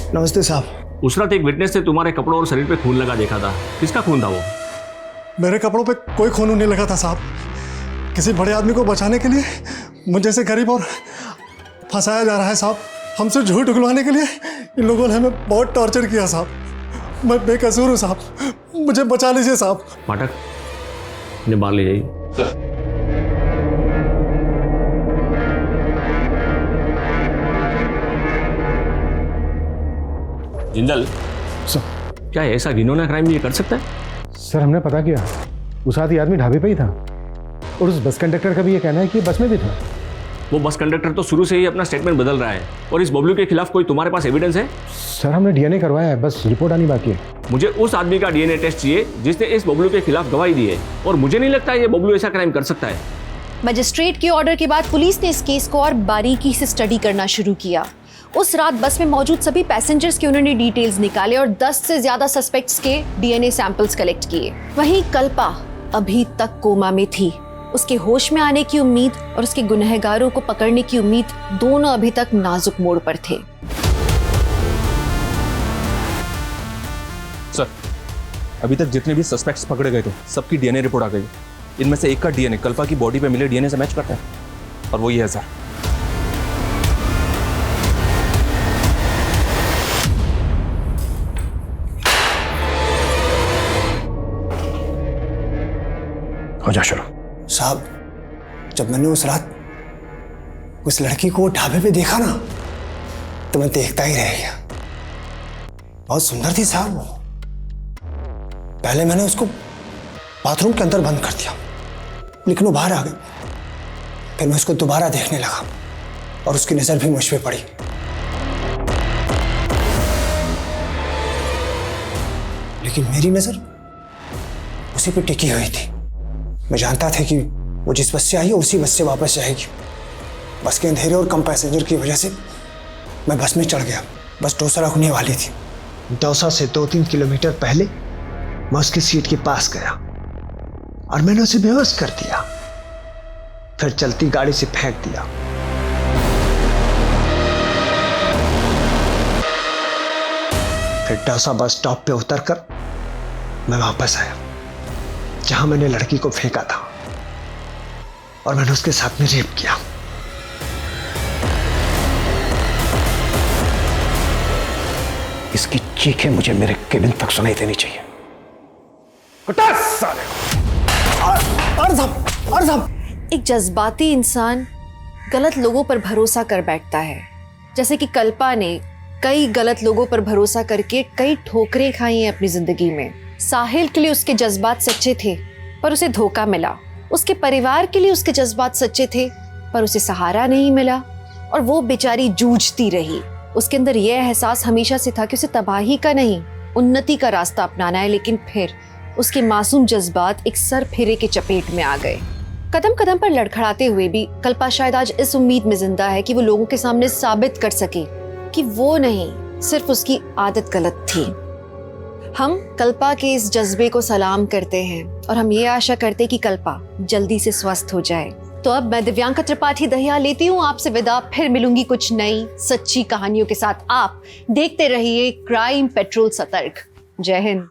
[SPEAKER 21] नमस्ते साहब।
[SPEAKER 22] उस रात एक विटनेस से तुम्हारे कपड़ों और शरीर पे खून लगा देखा था, किसका खून था वो?
[SPEAKER 21] मेरे कपड़ों पे कोई खून नहीं लगा था साहब। किसी बड़े आदमी को बचाने के लिए मुझे जैसे गरीब और फंसाया जा रहा है साहब। हमसे झूठ उगलवाने के लिए इन लोगों ने हमें बहुत टॉर्चर किया साहब। मैं बेकसूर हूँ साहब, मुझे बचा लीजिए साहब।
[SPEAKER 22] पाठक इन्हें बाहर ले जाइए। जिंदल
[SPEAKER 7] सर,
[SPEAKER 22] क्या ऐसा घिनौना क्राइम ये कर सकता है?
[SPEAKER 7] सर हमने पता किया, उस आदमी आदमी ढाबे पे ही था, और उस बस कंडक्टर का भी ये कहना है कि बस में भी था।
[SPEAKER 22] वो बस कंडक्टर तो शुरू से ही अपना स्टेटमेंट बदल रहा है, और इस बबलू के खिलाफ कोई तुम्हारे पास एविडेंस है?
[SPEAKER 7] सर हमने डीएनए करवाया है, बस रिपोर्ट आनी बाकी है।
[SPEAKER 22] मुझे उस आदमी का डीएनए टेस्ट चाहिए जिसने इस बबलू के खिलाफ गवाही दी है, और मुझे नहीं लगता ये बबलू ऐसा क्राइम कर सकता है।
[SPEAKER 2] मजिस्ट्रेट के ऑर्डर के बाद पुलिस ने इस केस को और बारीकी से स्टडी करना शुरू किया। उस रात बस में मौजूद सभी पैसेंजर्स के उन्होंने डिटेल्स निकाले और 10 से ज्यादा सस्पेक्ट्स के डीएनए सैंपल्स कलेक्ट किए। वहीं कल्पा अभी तक कोमा में थी। उसके होश में आने की उम्मीद और उसके गुनहगारों को पकड़ने की उम्मीद दोनों अभी तक नाजुक मोड़ पर थे।
[SPEAKER 3] सर, अभी तक जितने भी सस्पेक्ट्स पकड़े गए थे सबकी डीएनए रिपोर्ट आ गई। इनमें से एक का डीएनए कल्पा की बॉडी पे मिले डीएनए से मैच करता है, और वो ये है सर।
[SPEAKER 7] हो जा शुरू।
[SPEAKER 21] साहब, जब मैंने उस रात उस लड़की को ढाबे पे देखा ना, तो मैं देखता ही रह गया। बहुत सुंदर थी साहब वो। पहले मैंने उसको बाथरूम के अंदर बंद कर दिया, लेकिन वो बाहर आ गई। फिर मैं उसको दोबारा देखने लगा और उसकी नजर भी मुझ पे पड़ी। लेकिन मेरी नजर उसी पे टिकी हुई थी। मैं जानता था कि वो जिस बस से आई है उसी बस से वापस जाएगी। बस के अंधेरे और कम पैसेंजर की वजह से मैं बस में चढ़ गया। बस दौसा रुकने वाली थी। दौसा से 2-3 किलोमीटर पहले मैं उसकी सीट के पास गया और मैंने उसे बेहोश कर दिया, फिर चलती गाड़ी से फेंक दिया। फिर दौसा बस स्टॉप पे उतरकर मैं वापस आया जहां मैंने लड़की को फेंका था और मैंने उसके साथ में रेप किया।
[SPEAKER 7] इसकी चीखें मुझे मेरे केबिन तक सुनाई देनी चाहिए।
[SPEAKER 2] एक जज्बाती इंसान गलत लोगों पर भरोसा कर बैठता है, जैसे कि कल्पा ने कई गलत लोगों पर भरोसा करके कई ठोकरें खाई हैं अपनी जिंदगी में। साहिल के लिए उसके जज्बात सच्चे थे पर उसे धोखा मिला। उसके परिवार के लिए उसके जज्बात सच्चे थे पर उसे सहारा नहीं मिला और वो बेचारी जूझती रही। उसके अंदर यह एहसास हमेशा से था कि उसे तबाही का नहीं, उन्नति का रास्ता अपनाना है, लेकिन फिर उसके मासूम जज्बात एक सर फेरे के चपेट में आ गए। कदम कदम पर लड़खड़ाते हुए भी कल्पा शायद आज इस उम्मीद में जिंदा है कि वो लोगों के सामने साबित कर सके कि वो नहीं, सिर्फ उसकी आदत गलत थी। हम कल्पा के इस जज्बे को सलाम करते हैं और हम ये आशा करते हैं कि कल्पा जल्दी से स्वस्थ हो जाए। तो अब मैं दिव्यांका त्रिपाठी दहिया लेती हूँ आपसे विदा। फिर मिलूंगी कुछ नई सच्ची कहानियों के साथ। आप देखते रहिए क्राइम पेट्रोल सतर्क। जय हिंद।